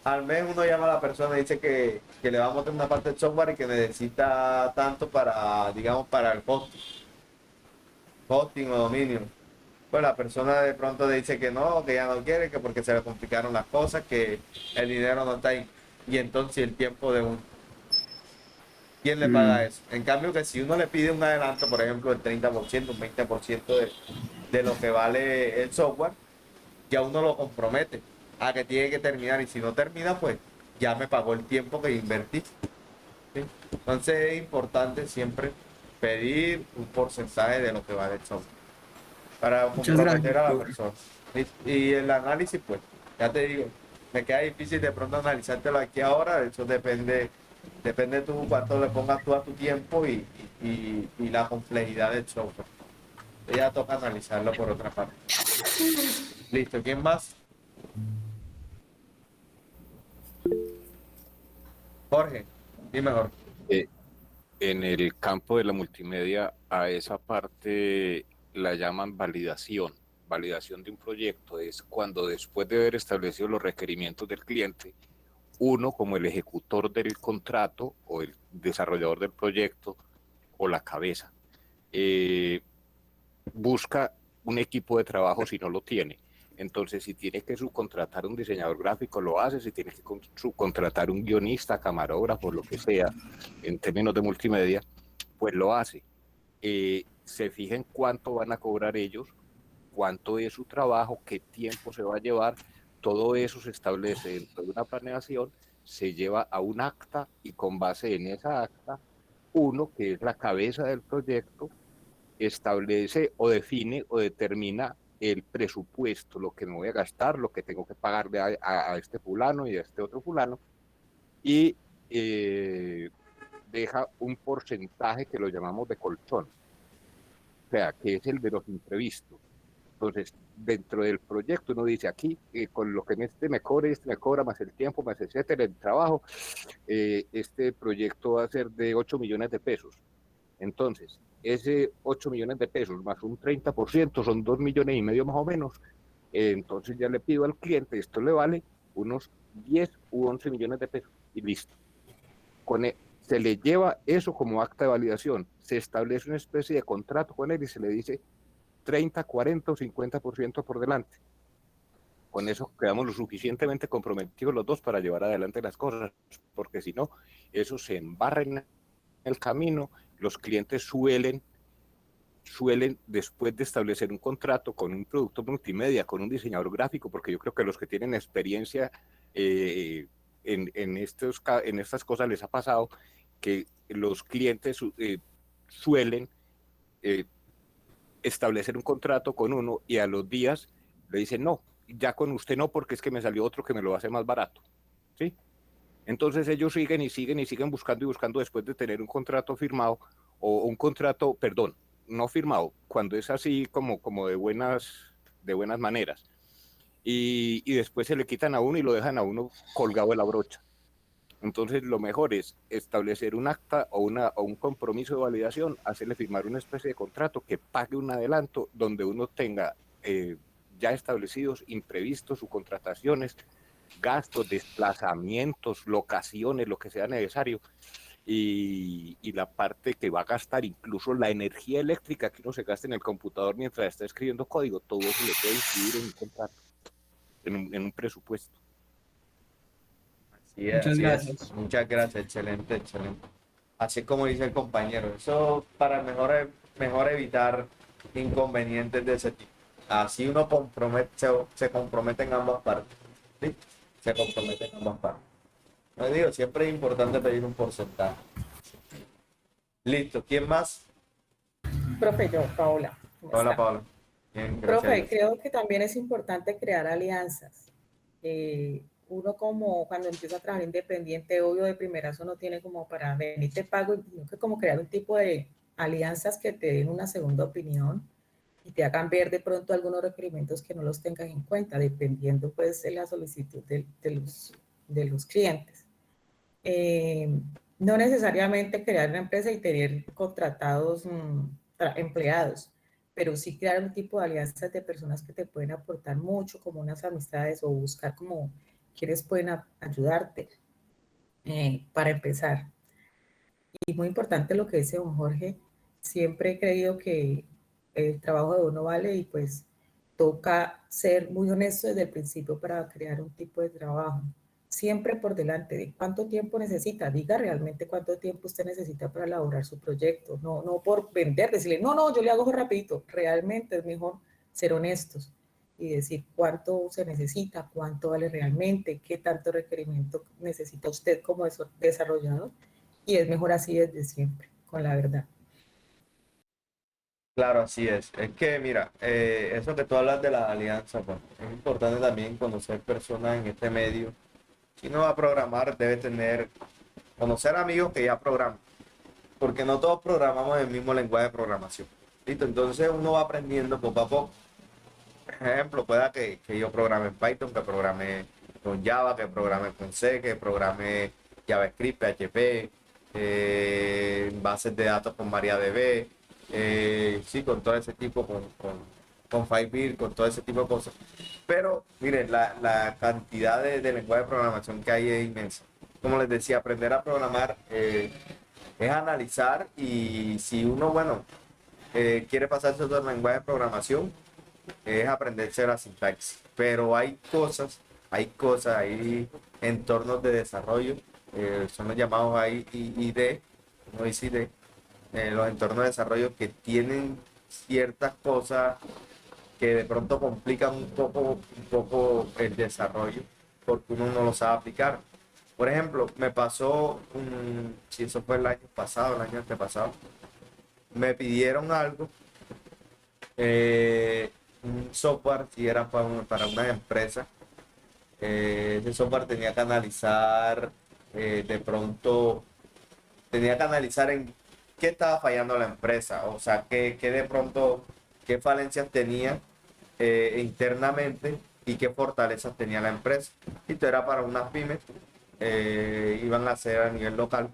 Al mes uno llama a la persona y dice que le va a montar una parte del software y que necesita tanto para, digamos, para el hosting o dominio. Pues la persona de pronto le dice que no, que ya no quiere, que porque se le complicaron las cosas, que el dinero no está ahí. Y entonces el tiempo de uno. ¿Quién le paga eso? En cambio, que si uno le pide un adelanto, por ejemplo, el 30%, un 20% de lo que vale el software, ya uno lo compromete. a que tiene que terminar, y si no termina, pues ya me pagó el tiempo que invertí. ¿Sí? Entonces es importante siempre pedir un porcentaje de lo que vale el software para Muchas comprometer gracias, a la profe. persona. Y el análisis, pues, ya te digo, me queda difícil de pronto analizártelo aquí ahora, eso depende tú cuánto le pongas tú a tu tiempo y la complejidad del software. Ya toca analizarlo por otra parte. Listo, ¿quién más? Jorge, dime Jorge. En el campo de la multimedia, a esa parte la llaman validación. Validación de un proyecto es cuando, después de haber establecido los requerimientos del cliente, uno, como el ejecutor del contrato o el desarrollador del proyecto o la cabeza, busca un equipo de trabajo si no lo tiene. Entonces, si tiene que subcontratar un diseñador gráfico, lo hace. Si tiene que subcontratar un guionista, camarógrafo, lo que sea, en términos de multimedia, pues lo hace. Se fija en cuánto van a cobrar ellos, cuánto es su trabajo, qué tiempo se va a llevar. Todo eso se establece dentro de una planeación, se lleva a un acta, y con base en esa acta, uno, que es la cabeza del proyecto, establece o define o determina el presupuesto, lo que me voy a gastar, lo que tengo que pagarle a este fulano y a este otro fulano, y deja un porcentaje que lo llamamos de colchón, o sea, que es el de los imprevistos. Entonces, dentro del proyecto uno dice aquí, con lo que este me cobra, más el tiempo, más etcétera, el trabajo, este proyecto va a ser de 8 millones de pesos. Entonces, ese 8 millones de pesos más un 30% son 2 millones y medio más o menos. Entonces ya le pido al cliente, esto le vale unos 10 u 11 millones de pesos y listo. Se le lleva eso como acta de validación, se establece una especie de contrato con él y se le dice 30, 40 o 50% por delante. Con eso quedamos lo suficientemente comprometidos los dos para llevar adelante las cosas, porque si no, eso se embarra en el camino. Los clientes suelen, después de establecer un contrato con un producto multimedia, con un diseñador gráfico, porque yo creo que los que tienen experiencia en estas cosas les ha pasado, que los clientes suelen establecer un contrato con uno y a los días le dicen, no, ya con usted no, porque es que me salió otro que me lo hace más barato, ¿sí? Entonces ellos siguen y siguen y siguen buscando y buscando, después de tener un contrato firmado, o un contrato, perdón, no firmado, cuando es así como de buenas maneras, y después se le quitan a uno y lo dejan a uno colgado de la brocha. Entonces lo mejor es establecer un acta o un compromiso de validación, hacerle firmar una especie de contrato que pague un adelanto, donde uno tenga ya establecidos imprevistos, subcontrataciones, gastos, desplazamientos, locaciones, lo que sea necesario, y la parte que va a gastar, incluso la energía eléctrica que uno se gasta en el computador mientras está escribiendo código, todo eso le puede incluir en un contrato, en un presupuesto. Así es, Muchas así gracias. es. Muchas gracias, excelente, excelente. Así como dice el compañero, eso para mejor evitar inconvenientes de ese tipo. Así uno se compromete en ambas partes. ¿Sí? Se compromete en ambas partes. No digo, siempre es importante pedir un porcentaje. Listo, ¿quién más? Profe, yo, Paola. ¿Cómo Hola, está? Paola. Bien, gracias a Profe, Dios. creo que también es importante crear alianzas. Uno como cuando empieza a trabajar independiente, obvio de primerazo no tiene como para venir te pago, sino que como crear un tipo de alianzas que te den una segunda opinión y te hagan ver de pronto algunos requerimientos que no los tengas en cuenta, dependiendo pues de la solicitud de los clientes. No necesariamente crear una empresa y tener contratados empleados, pero sí crear un tipo de alianzas de personas que te pueden aportar mucho, como unas amistades, o buscar como quienes pueden ayudarte para empezar. Y muy importante lo que dice don Jorge, siempre he creído que el trabajo de uno vale y pues toca ser muy honesto desde el principio para crear un tipo de trabajo. Siempre por delante de cuánto tiempo necesita, diga realmente cuánto tiempo usted necesita para elaborar su proyecto, no por vender, decirle, no, yo le hago rapidito, realmente es mejor ser honestos y decir cuánto se necesita, cuánto vale realmente, qué tanto requerimiento necesita usted como desarrollador, y es mejor así desde siempre, con la verdad. Claro, así es. Es que, mira, eso que tú hablas de la alianza, pues, es importante también conocer personas en este medio. Si uno va a programar, debe conocer amigos que ya programan, porque no todos programamos el mismo lenguaje de programación. ¿Listo? Entonces uno va aprendiendo poco a poco. Por ejemplo, pueda que yo programe en Python, que programe con Java, que programe con C, que programe JavaScript, PHP, bases de datos con MariaDB, sí, con todo ese tipo, con Firebird, con todo ese tipo de cosas. Pero, miren, la cantidad de lenguaje de programación que hay es inmensa. Como les decía, aprender a programar es analizar, y si uno, bueno, quiere pasarse a otro lenguaje de programación, es aprenderse la sintaxis. Pero hay entornos de desarrollo, son los llamados ahí ID, no dice ID, los entornos de desarrollo que tienen ciertas cosas que de pronto complican un poco el desarrollo, porque uno no lo sabe aplicar. Por ejemplo, me pasó, si eso fue el año pasado, el año antepasado, me pidieron algo, un software, si era para una empresa. Ese software tenía que analizar, de pronto, tenía que analizar en qué estaba fallando la empresa, o sea, de pronto, qué falencias tenía internamente y qué fortalezas tenía la empresa. Y esto era para unas pymes, iban a hacer a nivel local,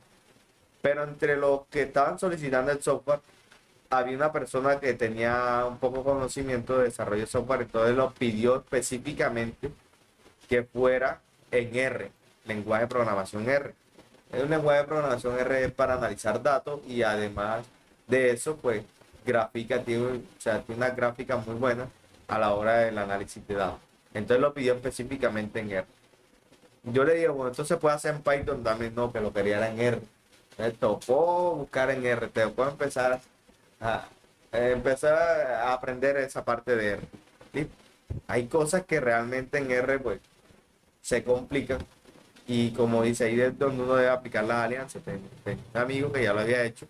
pero entre los que estaban solicitando el software, había una persona que tenía un poco conocimiento de desarrollo de software, entonces lo pidió específicamente que fuera en R, lenguaje de programación R. Es un lenguaje de programación R para analizar datos, y además de eso, pues, tiene una gráfica muy buena a la hora del análisis de datos. Entonces lo pidió específicamente en R. Yo le dije, bueno, esto se puede hacer en Python también, no, que lo quería era en R. Me tocó buscar en R, te tocó empezar a aprender esa parte de R. ¿Sí? Hay cosas que realmente en R, pues, se complican, y como dice, ahí es donde uno debe aplicar las alianzas. Tengo un amigo que ya lo había hecho,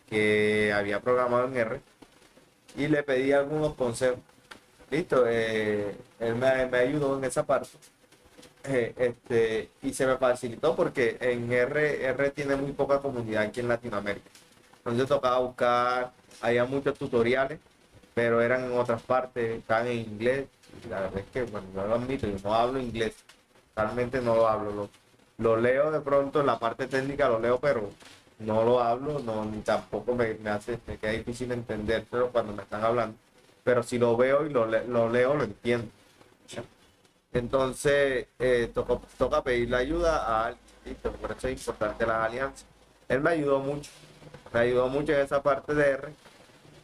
que había programado en R, y le pedí algunos consejos. Listo, él me ayudó en esa parte, y se me facilitó porque en R tiene muy poca comunidad aquí en Latinoamérica. Entonces tocaba buscar, había muchos tutoriales, pero eran en otras partes, estaban en inglés. Y la verdad es que, bueno, yo lo admito, yo no hablo inglés, realmente no lo hablo. Lo leo de pronto, en la parte técnica lo leo, pero no lo hablo, no, ni tampoco me queda difícil entendérselo cuando me están hablando. Pero si lo veo y lo leo, lo entiendo. ¿Sí? Entonces, toca pedirle ayuda a alguien, ¿listo? Por eso es importante las alianzas. Él me ayudó mucho en esa parte de R.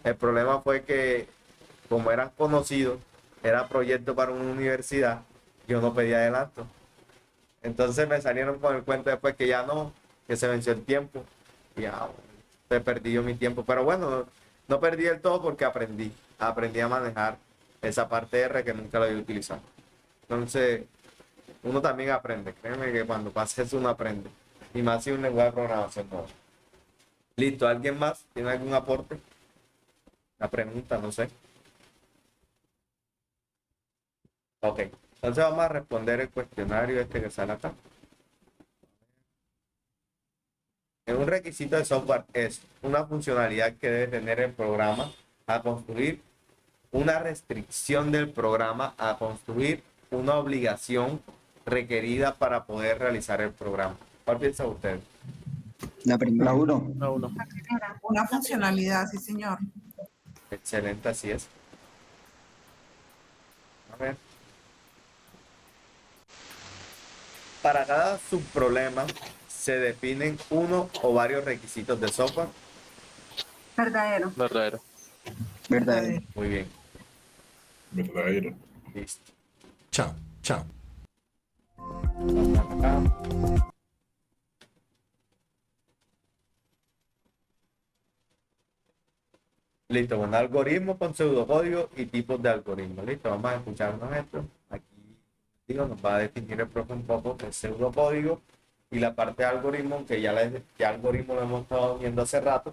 El problema fue que, como eran conocidos, era proyecto para una universidad, yo no pedí adelanto. Entonces me salieron con el cuento después que ya no, que se venció el tiempo. Y ya, se perdí yo mi tiempo. Pero bueno, no perdí el todo porque aprendí a manejar esa parte de R que nunca lo había utilizado. Entonces, uno también aprende. Créeme que cuando pasa eso uno aprende. Y más si un lenguaje de programación nuevo. Listo, ¿alguien más tiene algún aporte? La pregunta, no sé. Ok, entonces vamos a responder el cuestionario que sale acá. Un requisito de software es una funcionalidad que debe tener el programa a construir, una restricción del programa a construir, una obligación requerida para poder realizar el programa. ¿Cuál piensa usted? La primera. La uno. Una funcionalidad, sí, señor. Excelente, así es. A ver. Para cada subproblema se definen uno o varios requisitos de software. Verdadero. Verdadero. Verdadero. Muy bien. Verdadero. Listo. Chao, chao. Listo, bueno, algoritmos con pseudocódigo y tipos de algoritmos. Listo, vamos a escucharnos esto. Aquí digo, nos va a definir el profe un poco el pseudocódigo y la parte de algoritmo, que ya algoritmo lo hemos estado viendo hace rato,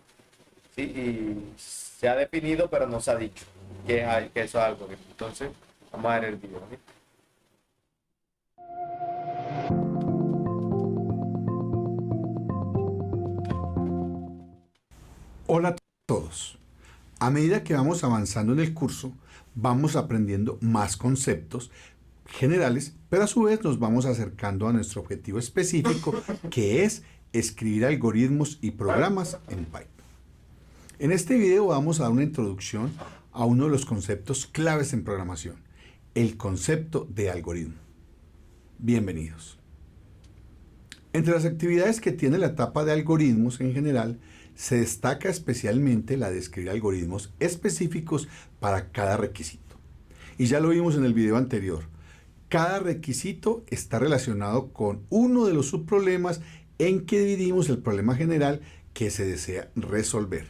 ¿sí? Y se ha definido, pero no se ha dicho que eso es algoritmo. Entonces, vamos a ver el video. ¿Sí? Hola a todos. A medida que vamos avanzando en el curso, vamos aprendiendo más conceptos generales, pero a su vez nos vamos acercando a nuestro objetivo específico, que es escribir algoritmos y programas en Python. En este video vamos a dar una introducción a uno de los conceptos claves en programación, el concepto de algoritmo. Bienvenidos. Entre las actividades que tiene la etapa de algoritmos en general, se destaca especialmente la de escribir algoritmos específicos para cada requisito. Y ya lo vimos en el video anterior. Cada requisito está relacionado con uno de los subproblemas en que dividimos el problema general que se desea resolver.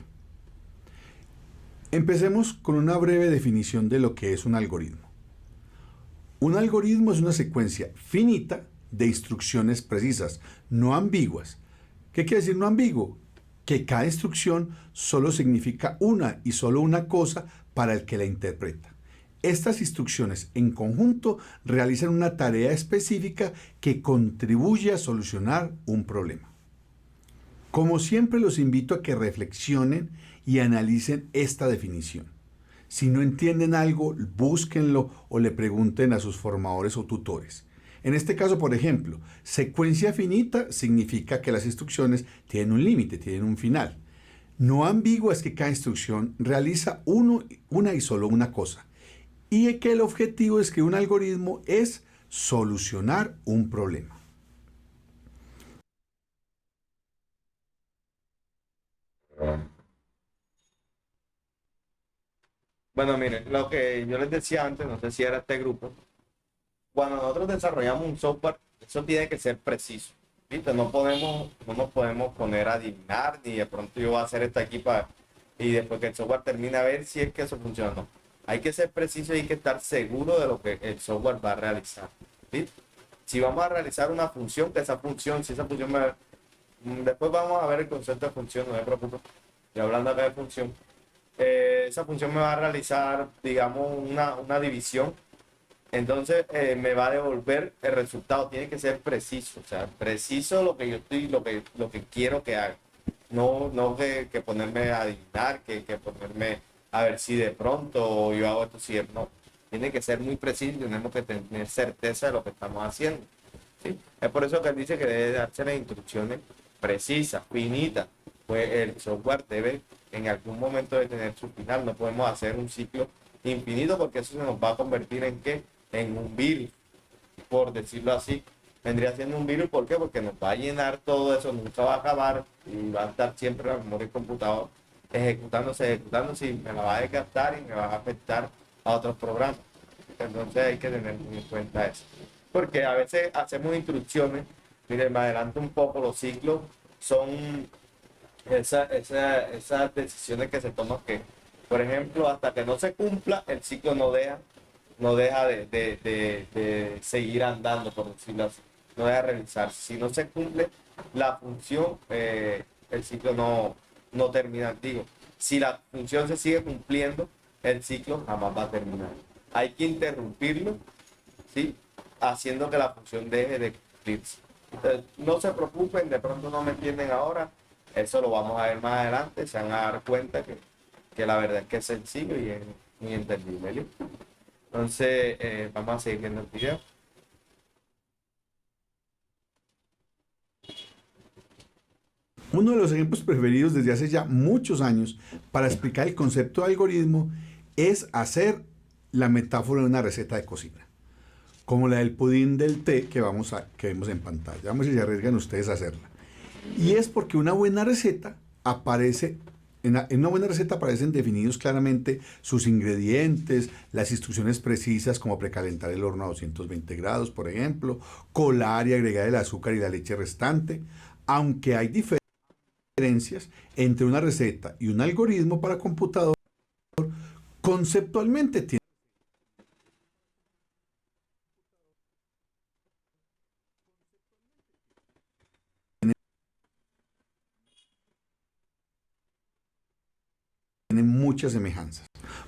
Empecemos con una breve definición de lo que es un algoritmo. Un algoritmo es una secuencia finita de instrucciones precisas, no ambiguas. ¿Qué quiere decir no ambiguo? Que cada instrucción solo significa una y solo una cosa para el que la interpreta. Estas instrucciones en conjunto realizan una tarea específica que contribuye a solucionar un problema. Como siempre, los invito a que reflexionen y analicen esta definición. Si no entienden algo, búsquenlo o le pregunten a sus formadores o tutores. En este caso, por ejemplo, secuencia finita significa que las instrucciones tienen un límite, tienen un final. No ambigua es que cada instrucción realiza una y solo una cosa. Y que el objetivo de escribir un algoritmo es solucionar un problema. Bueno, miren, lo que yo les decía antes, no sé si era este grupo, cuando nosotros desarrollamos un software, eso tiene que ser preciso. ¿Viste? No nos podemos poner a adivinar, ni de pronto yo voy a hacer esto aquí y después que el software termine a ver si es que eso funciona o no. Hay que ser preciso y hay que estar seguro de lo que el software va a realizar. ¿Viste? Si vamos a realizar una función, que esa función, si esa función después vamos a ver el concepto de función, no me preocupo. Y hablando acá de función, esa función me va a realizar, digamos, una división. Entonces me va a devolver el resultado. Tiene que ser preciso, o sea, preciso lo que yo estoy, lo que quiero que haga. No que ponerme a adivinar, que ponerme a ver si de pronto yo hago esto, si no. Tiene que ser muy preciso, tenemos que tener certeza de lo que estamos haciendo. ¿Sí? Es por eso que él dice que debe darse las instrucciones precisas, finitas. Pues el software debe en algún momento de tener su final. No podemos hacer un ciclo infinito porque eso se nos va a convertir en ¿qué? En un virus, por decirlo así. Vendría siendo un virus, ¿por qué? Porque nos va a llenar todo eso, nunca va a acabar y va a estar siempre la memoria del computador ejecutándose y me la va a desgastar y me va a afectar a otros programas. Entonces hay que tener muy en cuenta eso. Porque a veces hacemos instrucciones, miren, me adelanto un poco, los ciclos son esas decisiones que se toman que, por ejemplo, hasta que no se cumpla, el ciclo no deja de seguir andando, por decirlo así, no deja de realizarse. Si no se cumple la función, el ciclo no termina. Digo, si la función se sigue cumpliendo, el ciclo jamás va a terminar. Hay que interrumpirlo, ¿sí? Haciendo que la función deje de cumplirse. Entonces, no se preocupen, de pronto no me entienden ahora, eso lo vamos a ver más adelante, se van a dar cuenta que la verdad es que es sencillo y es muy entendible. ¿Listo? Entonces, vamos a seguir viendo el video. Uno de los ejemplos preferidos desde hace ya muchos años para explicar el concepto de algoritmo es hacer la metáfora de una receta de cocina, como la del pudín del té que vemos en pantalla. Vamos a ver si se arriesgan ustedes a hacerla. Y es porque una buena receta aparece, en una buena receta aparecen definidos claramente sus ingredientes, las instrucciones precisas como precalentar el horno a 220 grados, por ejemplo, colar y agregar el azúcar y la leche restante, aunque hay diferencias entre una receta y un algoritmo para computador. Conceptualmente tiene muchas semejanzas.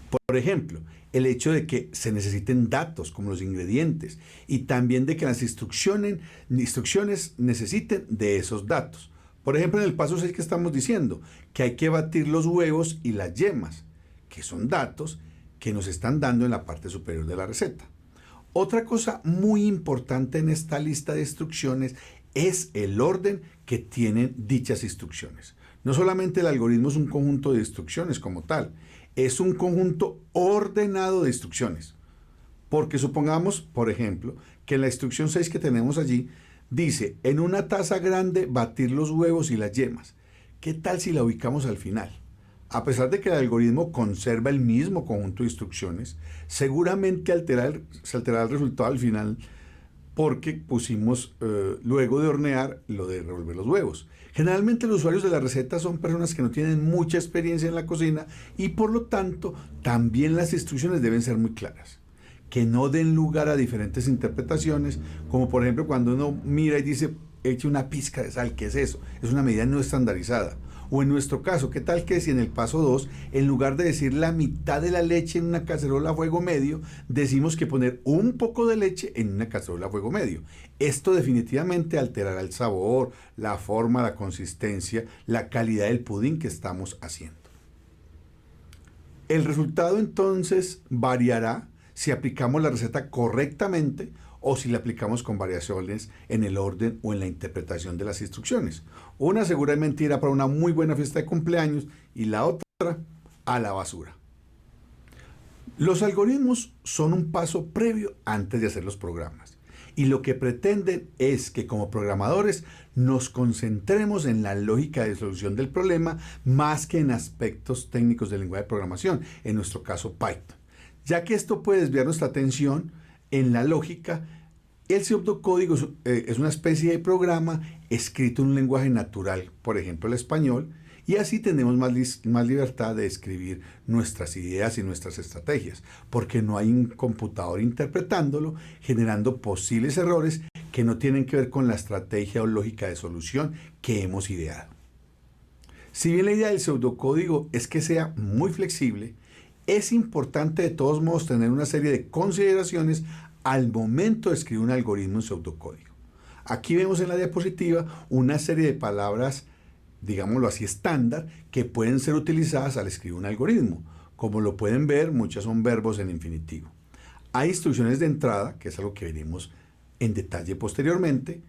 Por ejemplo, el hecho de que se necesiten datos como los ingredientes y también de que las instrucciones necesiten de esos datos. Por ejemplo, en el paso 6 que estamos diciendo que hay que batir los huevos y las yemas, que son datos que nos están dando en la parte superior de la receta. Otra cosa muy importante en esta lista de instrucciones es el orden que tienen dichas instrucciones. No solamente el algoritmo es un conjunto de instrucciones como tal, es un conjunto ordenado de instrucciones. Porque supongamos, por ejemplo, que la instrucción 6 que tenemos allí dice, en una taza grande batir los huevos y las yemas. ¿Qué tal si la ubicamos al final? A pesar de que el algoritmo conserva el mismo conjunto de instrucciones, seguramente se alterará el resultado al final porque pusimos luego de hornear lo de revolver los huevos. Generalmente los usuarios de la receta son personas que no tienen mucha experiencia en la cocina y por lo tanto también las instrucciones deben ser muy claras, que no den lugar a diferentes interpretaciones, como por ejemplo cuando uno mira y dice eche una pizca de sal, ¿qué es eso? Es una medida no estandarizada. O en nuestro caso, ¿qué tal que si en el paso 2, en lugar de decir la mitad de la leche en una cacerola a fuego medio, decimos que poner un poco de leche en una cacerola a fuego medio? Esto definitivamente alterará el sabor, la forma, la consistencia, la calidad del pudín que estamos haciendo. El resultado entonces variará si aplicamos la receta correctamente o si la aplicamos con variaciones en el orden o en la interpretación de las instrucciones. Una seguramente irá para una muy buena fiesta de cumpleaños y la otra a la basura. Los algoritmos son un paso previo antes de hacer los programas y lo que pretenden es que como programadores nos concentremos en la lógica de solución del problema más que en aspectos técnicos del lenguaje de programación, en nuestro caso Python, ya que esto puede desviar nuestra atención en la lógica. El pseudocódigo es una especie de programa escrito en un lenguaje natural, por ejemplo el español, y así tenemos más libertad de escribir nuestras ideas y nuestras estrategias, porque no hay un computador interpretándolo, generando posibles errores que no tienen que ver con la estrategia o lógica de solución que hemos ideado. Si bien la idea del pseudocódigo es que sea muy flexible, es importante de todos modos tener una serie de consideraciones al momento de escribir un algoritmo en pseudocódigo. Aquí vemos en la diapositiva una serie de palabras, digámoslo así, estándar, que pueden ser utilizadas al escribir un algoritmo. Como lo pueden ver, muchas son verbos en infinitivo. Hay instrucciones de entrada, que es algo que veremos en detalle posteriormente,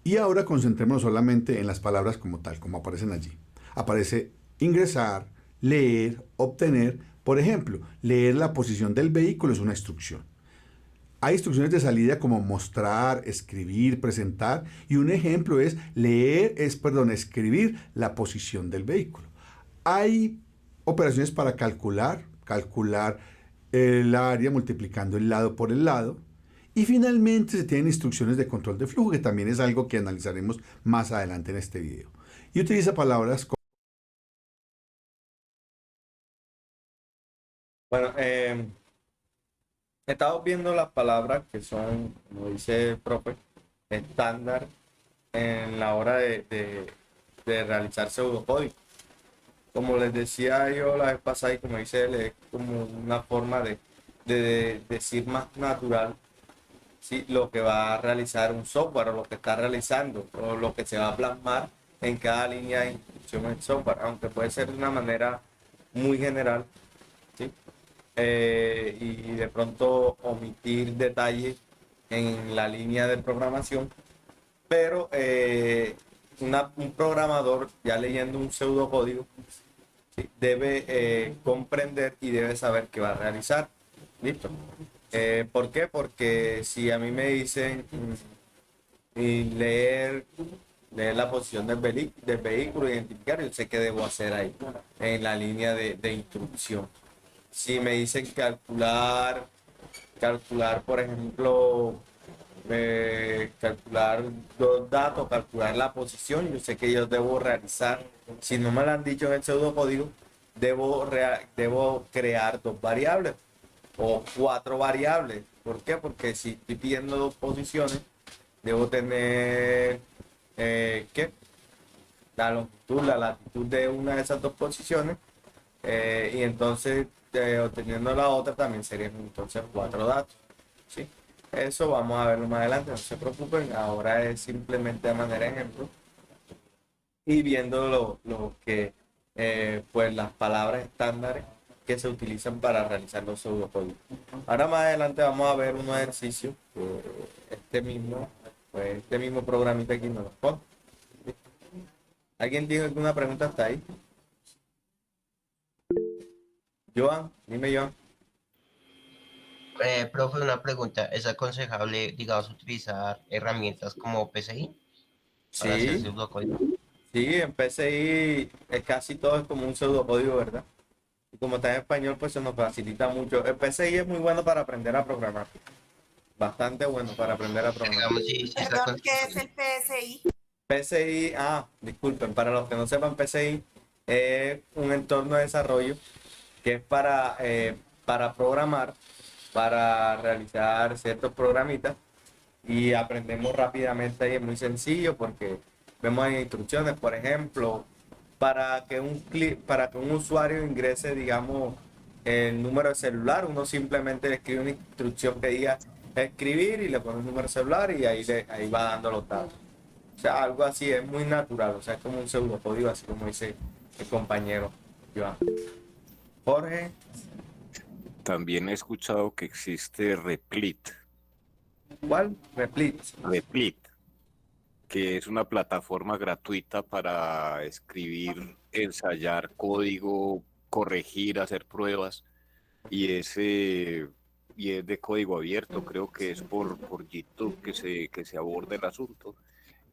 y ahora concentrémonos solamente en las palabras como tal, como aparecen allí. Aparece ingresar, leer, obtener. Por ejemplo, leer la posición del vehículo es una instrucción. Hay instrucciones de salida como mostrar, escribir, presentar, y un ejemplo es escribir la posición del vehículo. Hay operaciones para calcular el área multiplicando el lado por el lado, y finalmente se tienen instrucciones de control de flujo, que también es algo que analizaremos más adelante en este video. Y utiliza palabras como... Bueno, estamos viendo las palabras que son, como dice el profe, estándar en la hora de realizar pseudocódigo. Como les decía yo la vez pasada y como dice él, es como una forma de decir más natural, ¿sí?, lo que va a realizar un software o lo que está realizando o lo que se va a plasmar en cada línea de instrucción del software, aunque puede ser de una manera muy general, ¿sí? Y de pronto omitir detalles en la línea de programación, pero un programador ya leyendo un pseudocódigo, ¿sí?, debe comprender y debe saber qué va a realizar. ¿Listo? ¿Por qué? Porque si a mí me dicen leer la posición del vehículo, identificar, yo sé qué debo hacer ahí en la línea de instrucción. Si me dicen calcular, por ejemplo, calcular los datos, calcular la posición, yo sé que yo debo realizar. Si no me lo han dicho en el pseudocódigo, debo crear 2 variables o 4 variables. ¿Por qué? Porque si estoy pidiendo 2 posiciones, debo tener, ¿qué? La longitud, la latitud de una de esas 2 posiciones, y entonces obteniendo la otra también serían entonces 4 datos, ¿sí? Eso vamos a verlo más adelante, no se preocupen, ahora es simplemente de manera de ejemplo y viendo lo que, pues las palabras estándares que se utilizan para realizar los pseudocódigos. Ahora más adelante vamos a ver unos ejercicios que este mismo programita aquí nos los pone. ¿Alguien tiene alguna pregunta hasta ahí? Joan, dime Joan. Profe, una pregunta. ¿Es aconsejable, digamos, utilizar herramientas como PCI para hacer Sí, pseudocódigo? sí, en PCI casi todo es como un pseudocódigo, ¿verdad? Y como está en español, pues se nos facilita mucho. El PCI es muy bueno para aprender a programar. Bastante bueno para aprender a programar. Digamos, si Perdón, ¿qué es el PSI? PCI, disculpen, para los que no sepan, PCI es un entorno de desarrollo que es para programar, para realizar ciertos programitas y aprendemos rápidamente ahí. Es muy sencillo porque vemos en instrucciones, por ejemplo, para que un usuario ingrese, digamos, el número de celular, uno simplemente le escribe una instrucción que diga escribir y le pone un número de celular y ahí va dando los datos. O sea, algo así es muy natural, o sea, es como un pseudocódigo, así como dice el compañero Joan. Jorge. También he escuchado que existe Replit. ¿Cuál? Replit. Replit, que es una plataforma gratuita para escribir, ensayar código, corregir, hacer pruebas, y y es de código abierto, creo que es por YouTube que se aborda el asunto.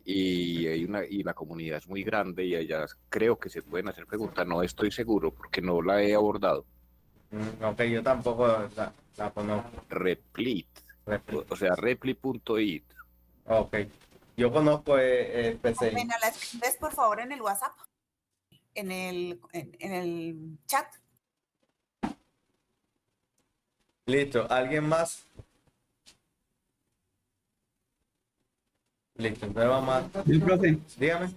Y la comunidad es muy grande y allá creo que se pueden hacer preguntas, no estoy seguro porque no la he abordado. Ok, yo tampoco la conozco. Replit. O sea, replit.it. Ok, yo conozco PCI. Bueno, la escribes por favor en el WhatsApp, en el chat. Listo, ¿alguien más? Listo, entonces vamos a... Sí, profe. Dígame.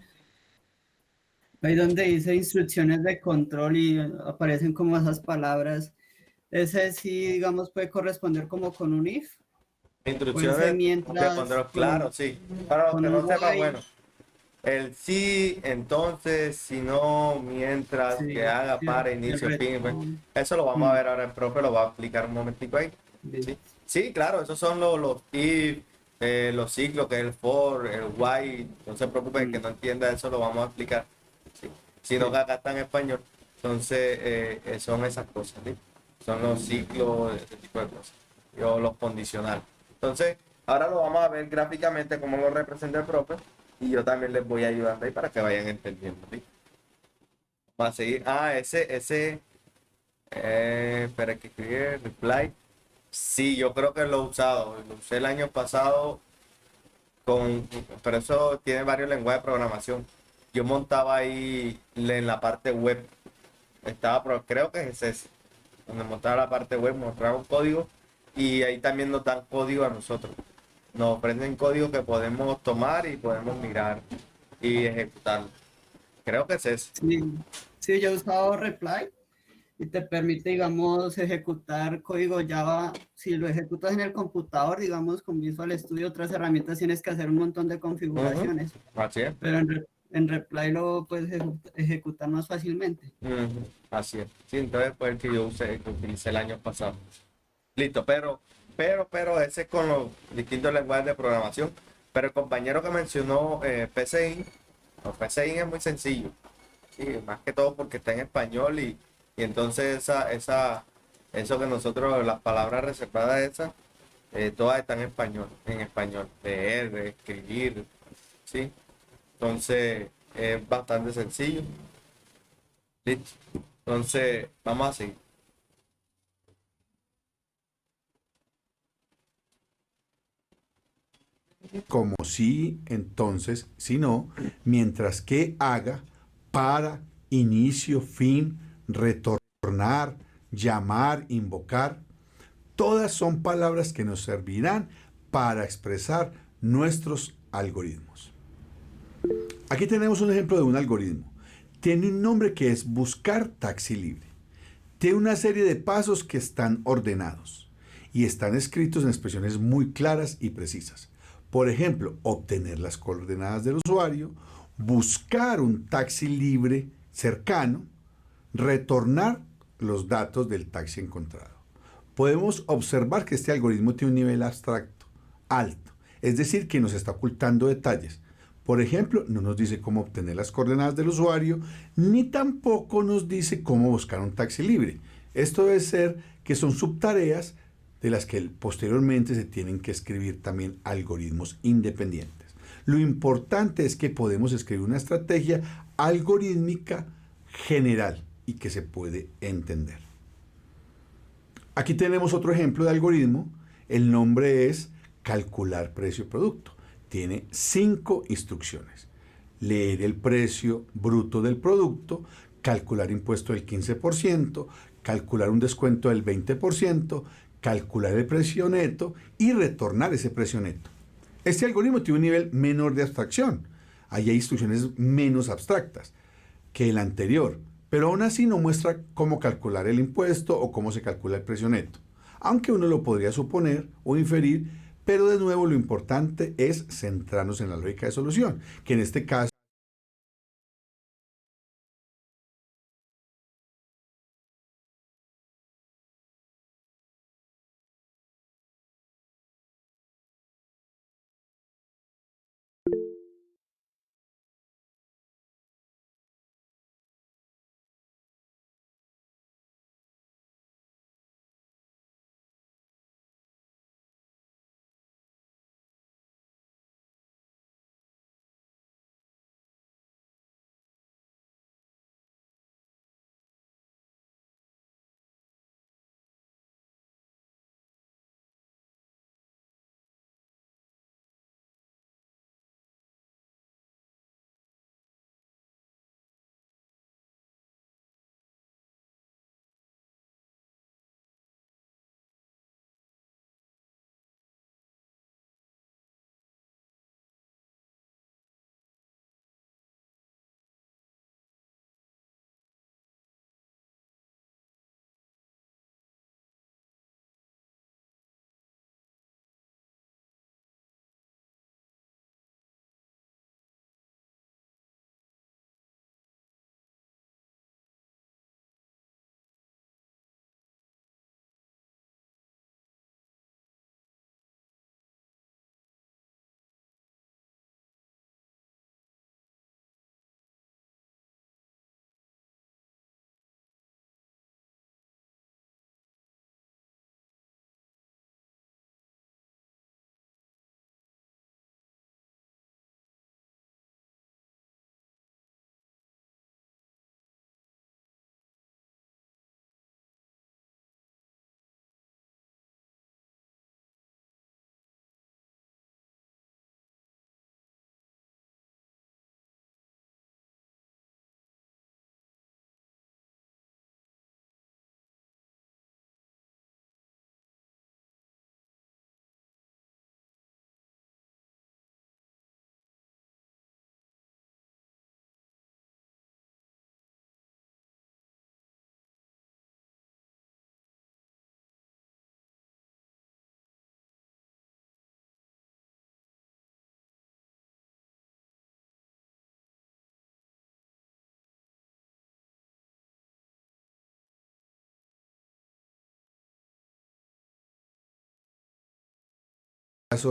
Ahí donde dice instrucciones de control y aparecen como esas palabras, ese sí, digamos, puede corresponder como con un if. Instrucciones de control, claro, sí. Para los que no sepan, bueno, el sí, entonces, si no, mientras, Sí, que haga, sí, para, el inicio, fin. Pues, retorno. eso lo vamos a ver ahora, el profe lo va a explicar un momentico ahí. Sí, sí, claro, esos son los if, los ciclos, que es el for, el while. No se preocupen, que no entienda eso, lo vamos a explicar. Sí. Sino que acá está en español. Entonces, son esas cosas, ¿sí? Son los ciclos, ese tipo de cosas. O los condicionales. Entonces, ahora lo vamos a ver gráficamente cómo lo representa el profe. Y yo también les voy ayudando ahí para que vayan entendiendo, ¿sí? Vamos a seguir. Espera que escribir, reply. Sí, yo creo que lo he usado. Lo usé el año pasado pero eso tiene varios lenguajes de programación. Yo montaba ahí en la parte web. Creo que es ese. Donde mostraba la parte web, mostraba un código y ahí también nos dan código a nosotros. Nos ofrecen código que podemos tomar y podemos mirar y ejecutarlo. Creo que es ese. Sí, yo he usado Reply y te permite, digamos, ejecutar código Java. Si lo ejecutas en el computador, digamos, con Visual Studio, otras herramientas, tienes que hacer un montón de configuraciones. Así es. Pero en Reply lo puedes ejecutar más fácilmente. Así es. Sí, entonces fue el que yo utilicé el año pasado. Listo, pero ese es con los distintos lenguajes de programación. Pero el compañero que mencionó PCI, PCI es muy sencillo. Sí, más que todo porque está en español y entonces eso que nosotros, las palabras reservadas esas, todas están en español. Leer, escribir, ¿sí? Entonces es bastante sencillo. Listo. Entonces, vamos a seguir. Como si, entonces, si no, mientras que haga, para, inicio, fin, retornar, llamar, invocar. Todas son palabras que nos servirán para expresar nuestros algoritmos. Aquí tenemos un ejemplo de un algoritmo. Tiene un nombre que es buscar taxi libre. Tiene una serie de pasos que están ordenados y están escritos en expresiones muy claras y precisas. Por ejemplo, obtener las coordenadas del usuario, buscar un taxi libre cercano, retornar los datos del taxi encontrado. Podemos observar que este algoritmo tiene un nivel abstracto alto, es decir, que nos está ocultando detalles. Por ejemplo, no nos dice cómo obtener las coordenadas del usuario, ni tampoco nos dice cómo buscar un taxi libre. Esto debe ser que son subtareas de las que posteriormente se tienen que escribir también algoritmos independientes. Lo importante es que podemos escribir una estrategia algorítmica general y que se puede entender. Aquí tenemos otro ejemplo de algoritmo. El nombre es calcular precio-producto. Tiene 5 instrucciones. Leer el precio bruto del producto, calcular impuesto del 15%, calcular un descuento del 20%, calcular el precio neto y retornar ese precio neto. Este algoritmo tiene un nivel menor de abstracción. Ahí hay instrucciones menos abstractas que el anterior, pero aún así no muestra cómo calcular el impuesto o cómo se calcula el precio neto, aunque uno lo podría suponer o inferir, pero de nuevo lo importante es centrarnos en la lógica de solución, que en este caso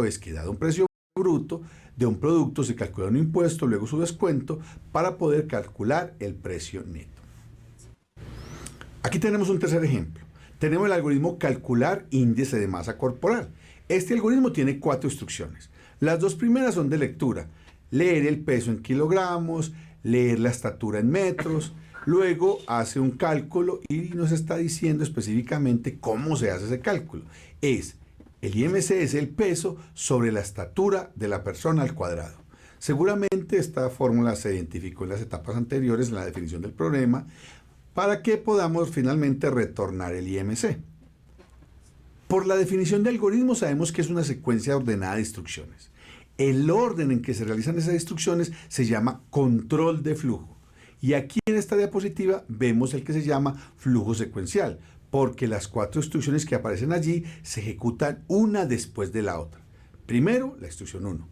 es que dado un precio bruto de un producto se calcula un impuesto, luego su descuento para poder calcular el precio neto. Aquí tenemos un tercer ejemplo. Tenemos el algoritmo calcular índice de masa corporal. Este algoritmo tiene 4 instrucciones. Las 2 primeras son de lectura. Leer el peso en kilogramos, leer la estatura en metros, luego hace un cálculo y nos está diciendo específicamente cómo se hace ese cálculo. El IMC es el peso sobre la estatura de la persona al cuadrado. Seguramente esta fórmula se identificó en las etapas anteriores en la definición del problema, para que podamos finalmente retornar el IMC. Por la definición de algoritmo sabemos que es una secuencia ordenada de instrucciones. El orden en que se realizan esas instrucciones se llama control de flujo. Y aquí en esta diapositiva vemos el que se llama flujo secuencial, porque las 4 instrucciones que aparecen allí se ejecutan una después de la otra. Primero la instrucción 1,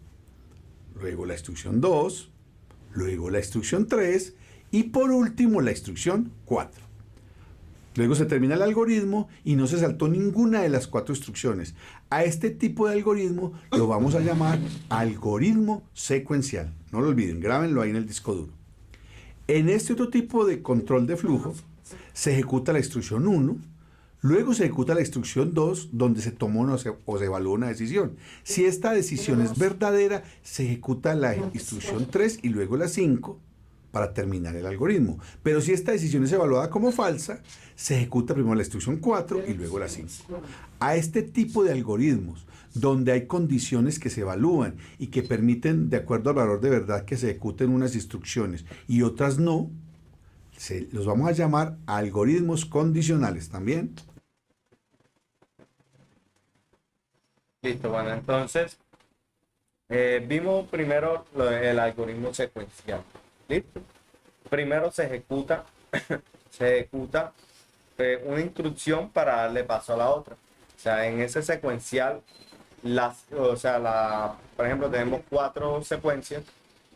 luego la instrucción 2, luego la instrucción 3 y por último la instrucción 4. Luego se termina el algoritmo y no se saltó ninguna de las 4 instrucciones. A este tipo de algoritmo lo vamos a llamar algoritmo secuencial. No lo olviden, grábenlo ahí en el disco duro. En este otro tipo de control de flujo se ejecuta la instrucción 1, luego se ejecuta la instrucción 2, donde se tomó o se evalúa una decisión. Si esta decisión es verdadera, se ejecuta la instrucción 3 y luego la 5 para terminar el algoritmo. Pero si esta decisión es evaluada como falsa, se ejecuta primero la instrucción 4 y luego la 5. A este tipo de algoritmos, donde hay condiciones que se evalúan y que permiten, de acuerdo al valor de verdad, que se ejecuten unas instrucciones y otras no, los vamos a llamar algoritmos condicionales también. Listo, bueno, entonces vimos primero el algoritmo secuencial. ¿Listo? Primero se ejecuta una instrucción para darle paso a la otra. O sea, en ese secuencial, por ejemplo, tenemos 4 secuencias,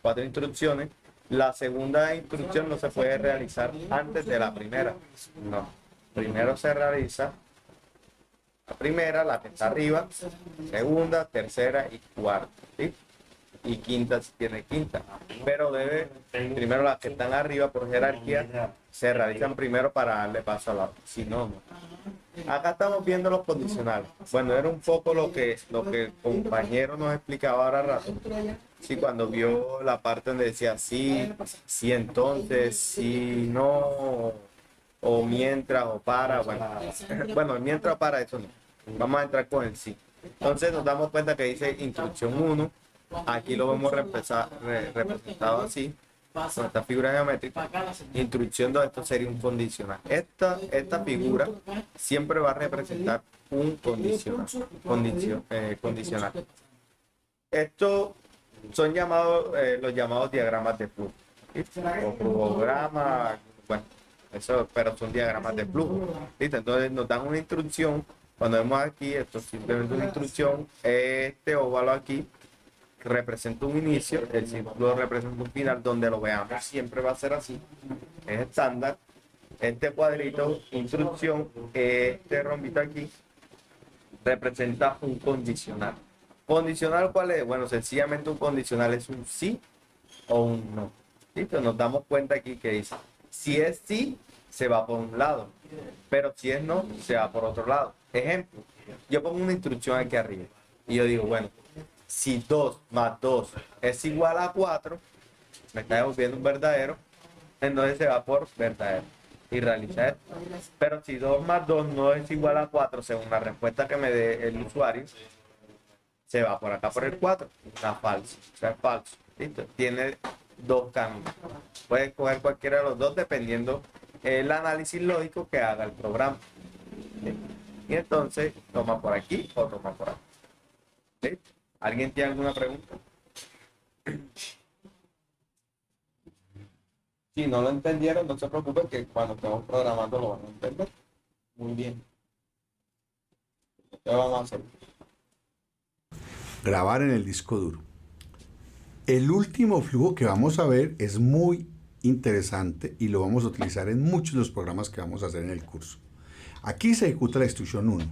4 instrucciones. La segunda instrucción no se puede realizar antes de la primera. No. Primero se realiza la primera, la que está arriba, segunda, tercera y cuarta. ¿Sí? Y quinta si tiene quinta. Pero primero las que están arriba por jerarquía se realizan primero para darle paso a la otra. Si no, no. Acá estamos viendo los condicionales. Bueno, era un poco lo que el compañero nos explicaba ahora rato. Sí, cuando vio la parte donde decía sí, sí entonces, sí no, o mientras, o para, bueno, mientras o para, eso no. Vamos a entrar con el sí. Entonces nos damos cuenta que dice instrucción 1, aquí lo vemos representado así, con esta figura geométrica. Instrucción 2, esto sería un condicional. Esta figura siempre va a representar un condicional. Estos son los llamados diagramas de flujo. O programa, bueno, eso, pero son diagramas de flujo. ¿Listo? Entonces nos dan una instrucción. Cuando vemos aquí, esto es simplemente una instrucción. Este óvalo aquí representa un inicio, el círculo representa un final, donde lo veamos siempre va a ser así, es estándar. Este cuadrito, instrucción, este rombito aquí, representa un condicional. ¿Condicional cuál es? Bueno, sencillamente un condicional es un sí o un no. ¿Listo? Nos damos cuenta aquí que dice, si es sí, se va por un lado, pero si es no, se va por otro lado. Ejemplo, yo pongo una instrucción aquí arriba y yo digo, bueno, si 2 más 2 es igual a 4, me está devolviendo un verdadero, entonces se va por verdadero y realiza esto. Pero si 2 más 2 no es igual a 4, según la respuesta que me dé el usuario, se va por acá por el 4, está falso, o sea, es falso. ¿Listo? Tiene 2 caminos. Puedes escoger cualquiera de los dos dependiendo el análisis lógico que haga el programa. ¿Listo? Y entonces toma por aquí o toma por aquí. ¿Listo? ¿Alguien tiene alguna pregunta? Si no lo entendieron, no se preocupen que cuando estemos programando lo van a entender. Muy bien. ¿Qué vamos a hacer? Grabar en el disco duro. El último flujo que vamos a ver es muy interesante y lo vamos a utilizar en muchos de los programas que vamos a hacer en el curso. Aquí se ejecuta la instrucción 1,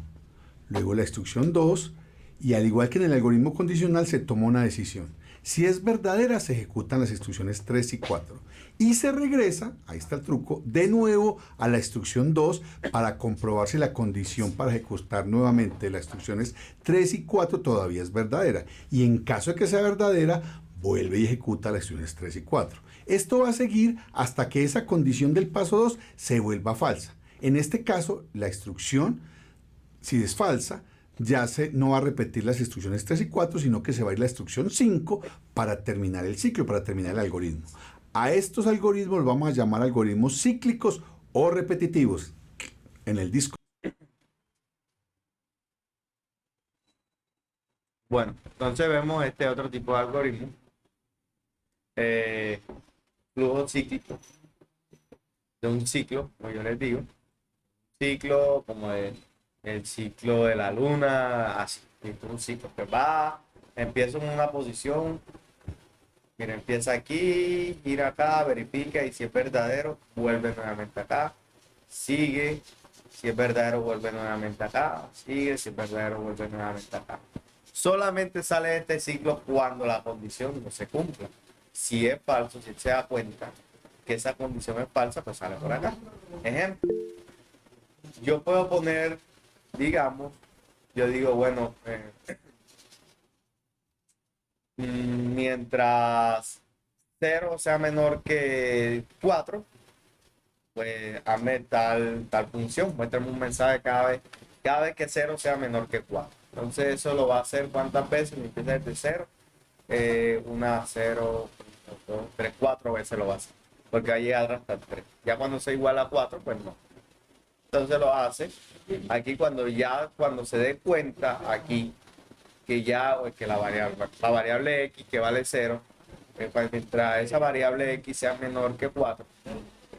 luego la instrucción 2, y al igual que en el algoritmo condicional se toma una decisión. Si es verdadera, se ejecutan las instrucciones 3 y 4. Y se regresa, ahí está el truco, de nuevo a la instrucción 2 para comprobar si la condición para ejecutar nuevamente las instrucciones 3 y 4 todavía es verdadera. Y en caso de que sea verdadera, vuelve y ejecuta las instrucciones 3 y 4. Esto va a seguir hasta que esa condición del paso 2 se vuelva falsa. En este caso, la instrucción, si es falsa, no va a repetir las instrucciones 3 y 4, sino que se va a ir la instrucción 5 para terminar el ciclo, para terminar el algoritmo. A estos algoritmos los vamos a llamar algoritmos cíclicos o repetitivos en el disco. Bueno, entonces vemos este otro tipo de algoritmo. Flujo cíclico de un ciclo, como yo les digo. Ciclo como el ciclo de la luna, así. Un ciclo que va, empieza en una posición, mira, empieza aquí, gira acá, verifica y si es verdadero, vuelve nuevamente acá, sigue, si es verdadero, vuelve nuevamente acá, sigue, si es verdadero, vuelve nuevamente acá. Solamente sale este ciclo cuando la condición no se cumpla. Si es falso, si se da cuenta que esa condición es falsa, pues sale por acá. Ejemplo, yo puedo poner, digamos, yo digo, bueno, mientras 0 sea menor que 4, pues hazme tal función, muéstrame un mensaje cada vez que 0 sea menor que 4. Entonces eso lo va a hacer cuántas veces, empieza desde 0, 0, 2, 3, 4 veces lo va a hacer, porque va a llegar hasta 3. Ya cuando sea igual a 4, pues no. Entonces lo hace aquí cuando se dé cuenta aquí que la variable x que vale 0, mientras esa variable x sea menor que 4,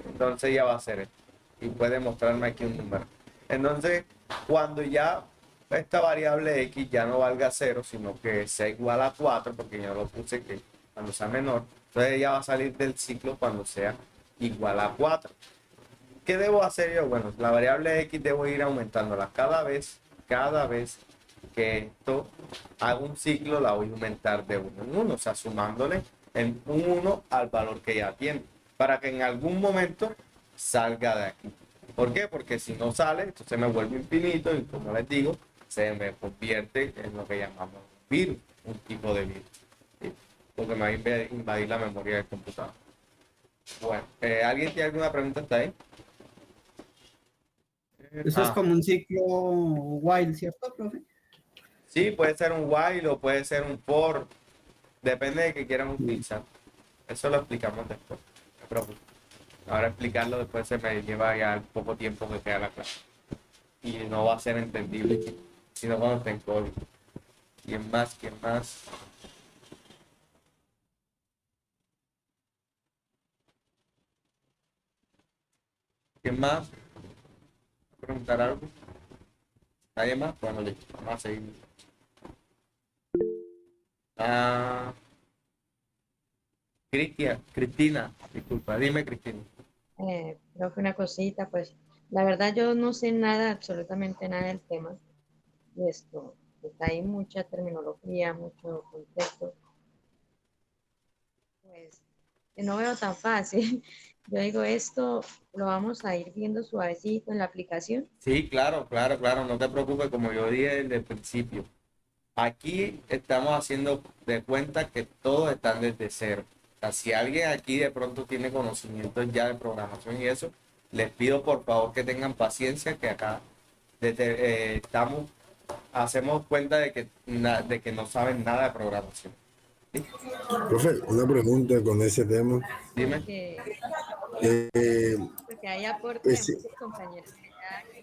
entonces ya va a ser esto y puede mostrarme aquí un número. Entonces cuando ya esta variable x ya no valga 0, sino que sea igual a 4, porque yo lo puse que cuando sea menor, entonces ya va a salir del ciclo cuando sea igual a 4. ¿Qué debo hacer yo? Bueno, la variable x debo ir aumentándola cada vez que esto haga un ciclo, la voy a aumentar de 1 en 1, o sea, sumándole en un 1 al valor que ya tiene, para que en algún momento salga de aquí. ¿Por qué? Porque si no sale, entonces me vuelve infinito y, como les digo, se me convierte en lo que llamamos virus, un tipo de virus, ¿sí? Porque me va a invadir la memoria del computador. Bueno, ¿alguien tiene alguna pregunta hasta ahí? Eso es como un ciclo while, ¿cierto, profe? Sí, puede ser un while o puede ser un for, depende de que quieran utilizar. Eso lo explicamos después, no te preocupes. Ahora explicarlo después se me lleva ya el poco tiempo que queda la clase. Y no va a ser entendible, sino cuando esté en código. ¿Quién más? ¿Quién más? ¿Quién más? ¿Preguntar algo? ¿Nadie más? Bueno, listo, vamos a seguir. Cristina, disculpa, dime Cristina. Creo que una cosita, pues la verdad yo no sé nada, absolutamente nada del tema. Y esto, está ahí mucha terminología, mucho contexto. Pues que no veo tan fácil. Yo digo, esto lo vamos a ir viendo suavecito en la aplicación. Sí, claro, no te preocupes, como yo dije desde el principio. Aquí estamos haciendo de cuenta que todos están desde cero. O sea, si alguien aquí de pronto tiene conocimientos ya de programación y eso, les pido por favor que tengan paciencia, que acá hacemos cuenta de que no saben nada de programación. ¿Sí? Profe, una pregunta con ese tema. Dime. Porque hay aporte de muchos compañeros.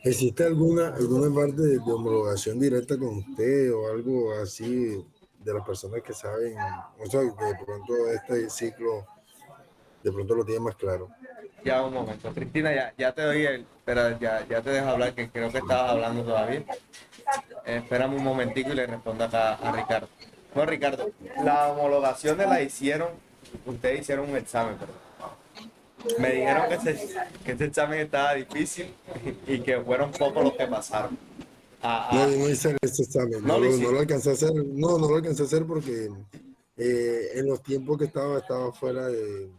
¿Existe alguna parte de homologación directa con usted o algo así de las personas que saben, o sea, que de pronto este ciclo de pronto lo tiene más claro? Ya un momento, Cristina, ya te doy pero ya te dejo hablar, que creo que estabas hablando todavía. Espérame un momentico y le respondo acá a Ricardo. No, Ricardo, la homologación la hicieron, ustedes hicieron un examen, pero me dijeron que ese examen estaba difícil y que fueron pocos los que pasaron. No, yo no hice ese examen, no lo alcancé a hacer, no lo alcancé a hacer porque en los tiempos que estaba fuera de,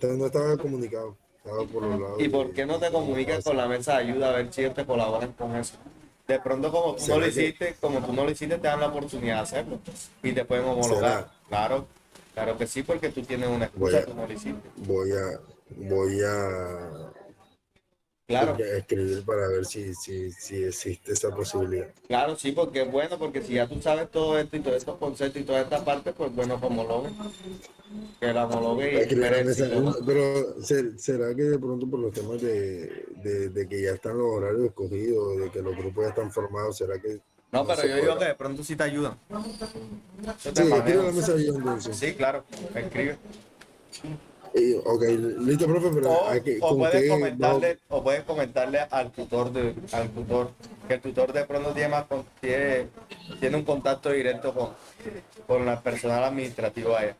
no estaba comunicado, estaba por los lados. ¿Y por qué no te comunicas con la mesa de ayuda a ver si ellos te colaboran con eso? De pronto, como tú no lo hiciste, te dan la oportunidad de hacerlo y te pueden homologar. Claro que sí, porque tú tienes una excusa, tú no lo hiciste. Voy a escribir para ver si existe esa posibilidad. Claro, sí, porque es bueno, porque si ya tú sabes todo esto y todos estos conceptos y toda esta parte, pues bueno, como lo ven. ¿Ok? que la homologue y Ya crearon esa- espere. pero ¿será que de pronto por los temas de que ya están los horarios escogidos, de que los grupos ya están formados, será que No, pero se yo digo podrá? que de pronto sí te ayudan. Yo te Sí, escribe manejo. la mesa ahí entonces. Sí, claro, escribe. Ok, listo, profe, pero ¿con qué O puedes comentarle al tutor que el tutor de pronto tiene un contacto directo con la personal administrativa allá.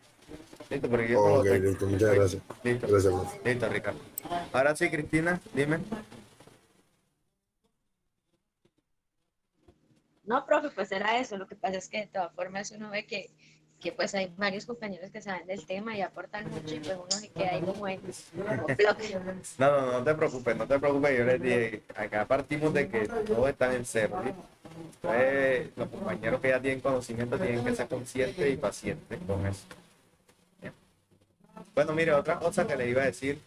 Listo, porque yo no lo Ok, tengo. listo, muchas gracias. Listo. Gracias, profe. Listo, Ricardo. Ahora sí, Cristina, dime. No, profe, pues era eso. Lo que pasa es que de todas formas uno ve que pues hay varios compañeros que saben del tema y aportan mucho y pues uno se queda ahí como en bloque. No te preocupes, no te preocupes. Yo les dije, acá partimos de que todos están en cero. ¿sí? Entonces, los compañeros que ya tienen conocimiento tienen que ser conscientes y pacientes con eso. Bien. Bueno, mire, otra cosa que le iba a decir.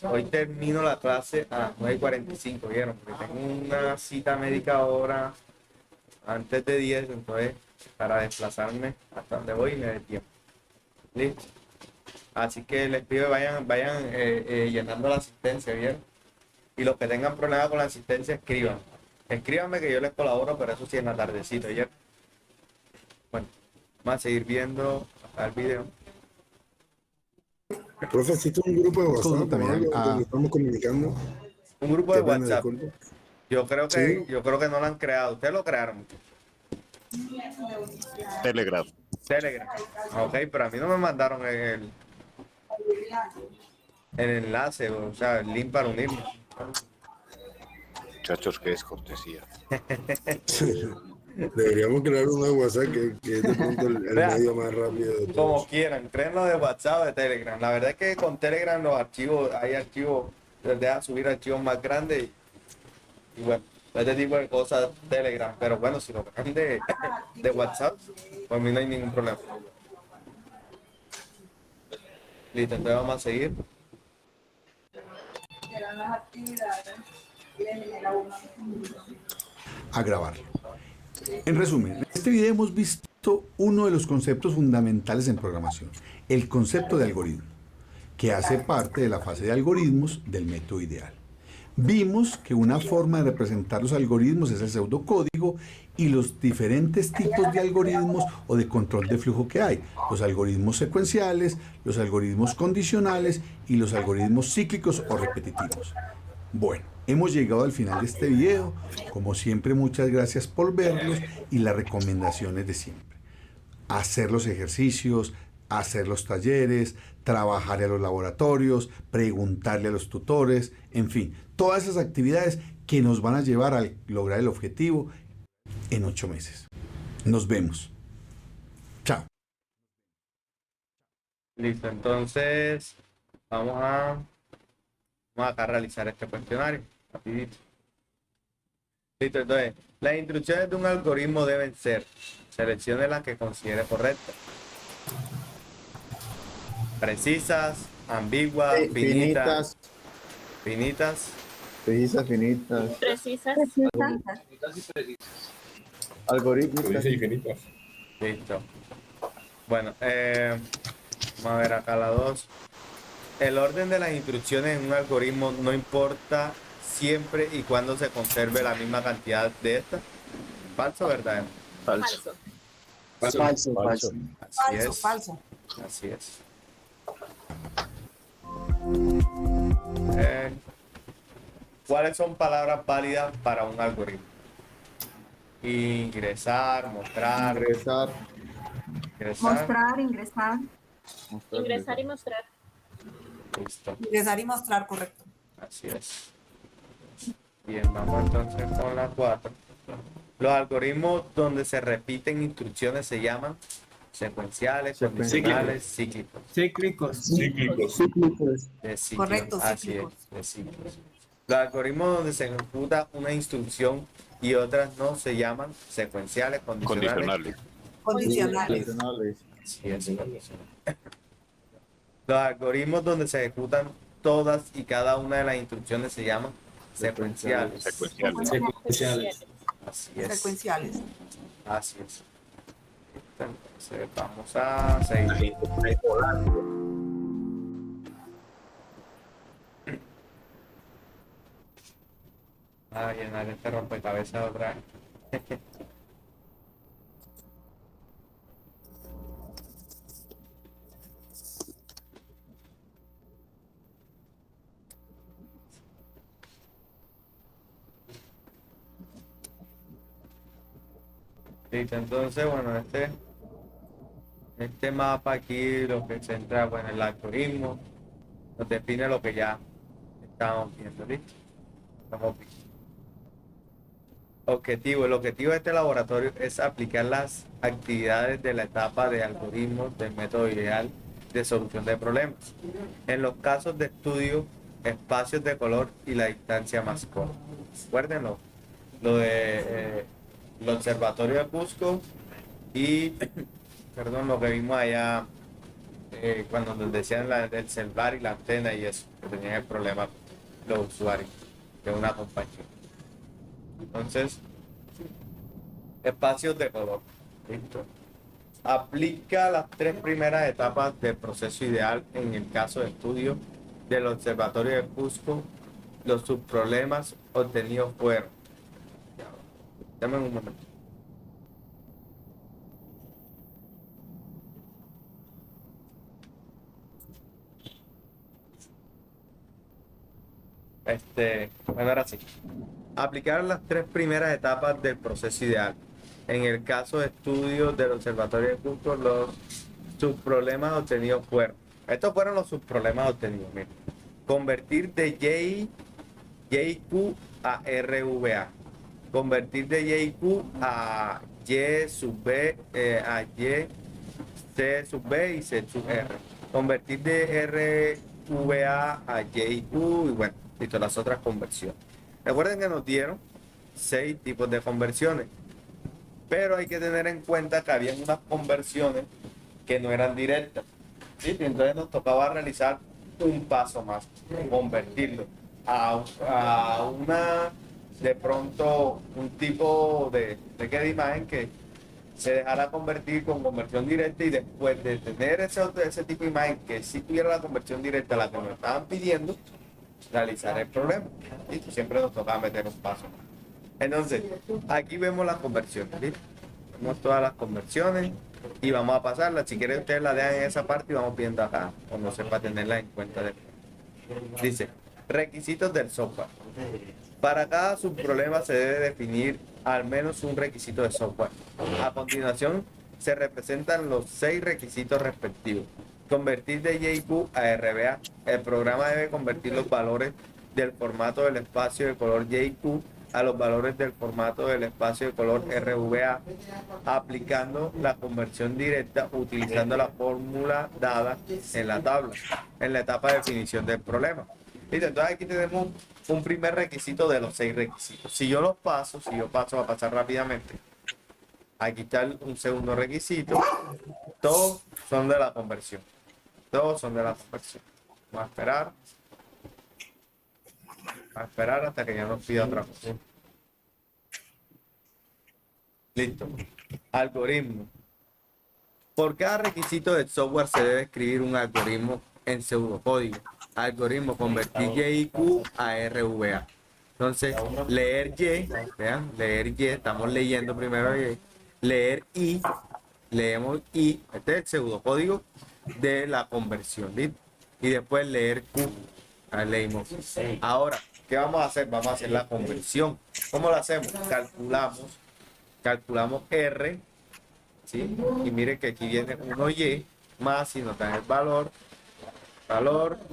Hoy termino la clase a 9:45, ¿vieron? Porque tengo una cita médica ahora antes de 10, entonces para desplazarme hasta donde voy y me dé tiempo. Listo. Así que les pido que vayan llenando la asistencia, ¿bien? Y los que tengan problemas con la asistencia, escriban. Escríbanme que yo les colaboro, pero eso sí en la tardecita, ¿bien? Bueno, vamos a seguir viendo el video. Profe, ¿existe un grupo de WhatsApp o también, algo donde estamos comunicando? Un grupo de Qué pena, WhatsApp. disculpe. Yo creo que no lo han creado. Ustedes lo crearon. Telegram. Telegram. Ok, pero a mí no me mandaron el enlace, o sea, el link para unirme. Muchachos, qué descortesía. Deberíamos crear uno de WhatsApp que es de pronto el Vea, medio más rápido de todos. Como quieran, créenlo de WhatsApp o de Telegram. La verdad es que con Telegram los archivos, hay archivos, les dejan subir archivos más grandes y bueno, este tipo de cosas Telegram. Pero bueno, si lo crean de WhatsApp, por mí no hay ningún problema. Listo, entonces vamos a seguir. A grabarlo. En resumen, en este video hemos visto uno de los conceptos fundamentales en programación, el concepto de algoritmo, que hace parte de la fase de algoritmos del método ideal. Vimos que una forma de representar los algoritmos es el pseudocódigo y los diferentes tipos de algoritmos o de control de flujo que hay. Los algoritmos secuenciales, los algoritmos condicionales y los algoritmos cíclicos o repetitivos. Bueno, hemos llegado al final de este video. Como siempre, muchas gracias por verlos y las recomendaciones de siempre. Hacer los ejercicios, hacer los talleres, trabajar en los laboratorios, preguntarle a los tutores, en fin, todas esas actividades que nos van a llevar a lograr el objetivo en 8 meses. Nos vemos. Chao. Listo, entonces vamos acá a realizar este cuestionario. Rapidito. Listo, entonces, las instrucciones de un algoritmo deben ser: seleccione las que considere correctas, precisas, ambiguas, finitas. Finitas. Precisas, finitas. Precisas. Algorítmicas. Listo. Bueno, vamos a ver acá la 2. El orden de las instrucciones en un algoritmo no importa siempre y cuando se conserve la misma cantidad de estas. ¿Falso o verdadero? Falso. Falso. Así es. Falso. Así es. ¿Cuáles son palabras válidas para un algoritmo? Ingresar, mostrar. Ingresar. Mostrar, ingresar. Ingresar y mostrar. Listo. Ingresar y mostrar, correcto. Así es. Bien, vamos entonces con la 4. Los algoritmos donde se repiten instrucciones se llaman secuenciales, condicionales, cíclicos. Cíclicos. De ciclos. Correcto, Así cíclicos. es, de ciclos. Los algoritmos donde se ejecuta una instrucción y otras no se llaman secuenciales, condicionales. Condicionales. Así es, condicionales. Los algoritmos donde se ejecutan todas y cada una de las instrucciones se llaman secuenciales. Secuenciales. Así es. Secuenciales. Así es. Entonces vamos a seguir. A llenar este rompecabezas otra vez. Listo, entonces, bueno, este mapa aquí lo que centra, bueno, el algoritmo, nos define lo que ya estamos viendo, ¿listo? Estamos viendo. Objetivo. El objetivo de este laboratorio es aplicar las actividades de la etapa de algoritmos del método ideal de solución de problemas. En los casos de estudio, espacios de color y la distancia más corta. Recuérdenlo, lo de el observatorio de Cusco y, perdón, lo que vimos allá cuando nos decían el celular y la antena y eso, que tenían el problema los usuarios de una compañía. Entonces, espacios de color. Listo. Aplica las 3 primeras etapas del proceso ideal en el caso de estudio del observatorio de Cusco. Los subproblemas obtenidos fueron. Dame un momento. Bueno, ahora sí. Aplicar las 3 primeras etapas del proceso ideal. En el caso de estudios del observatorio de Cusco, los subproblemas obtenidos fueron. Estos fueron los subproblemas obtenidos. Miren. Convertir de YQ a RVA. Convertir de YQ a Y sub B, a Y, C sub B y C sub R. Convertir de RVA a YQ y bueno, listo, las otras conversiones. Recuerden que nos dieron 6 tipos de conversiones, pero hay que tener en cuenta que había unas conversiones que no eran directas, ¿sí? Entonces nos tocaba realizar un paso más, convertirlo a una, de pronto, un tipo de imagen que se dejara convertir con conversión directa y después de tener ese tipo de imagen que sí tuviera la conversión directa a la que nos estaban pidiendo, realizar el problema. ¿Listo? Siempre nos tocaba meter un paso más. Entonces, aquí vemos las conversiones, ¿listo? Vemos todas las conversiones y vamos a pasarlas. Si quieren ustedes la dejan en esa parte y vamos viendo acá, o no sé, para tenerla en cuenta después. Dice, requisitos del software. Para cada subproblema se debe definir al menos un requisito de software. A continuación, se representan los 6 requisitos respectivos. Convertir de YQ a RVA. El programa debe convertir los valores del formato del espacio de color YQ a los valores del formato del espacio de color RVA, aplicando la conversión directa utilizando la fórmula dada en la tabla, en la etapa de definición del problema. ¿Listo? Entonces aquí tenemos un primer requisito de los 6 requisitos. Si yo paso a pasar rápidamente. Aquí está un segundo requisito. Todos son de la conversión. Todos son de la conversión. Vamos a esperar hasta que ya nos pida otra cosa. Listo. Algoritmo. Por cada requisito del software se debe escribir un algoritmo en pseudocódigo. Algoritmo convertir YQ a RVA. Entonces, leer Y, vean, leer Y, estamos leyendo primero Y. Leer I, leemos I, este es el pseudocódigo de la conversión, ¿listo? Y después leer Q, leímos. Ahora, ¿qué vamos a hacer? Vamos a hacer la conversión. ¿Cómo lo hacemos? Calculamos R, ¿sí? Y miren que aquí viene 1Y más, si nos dan el valor,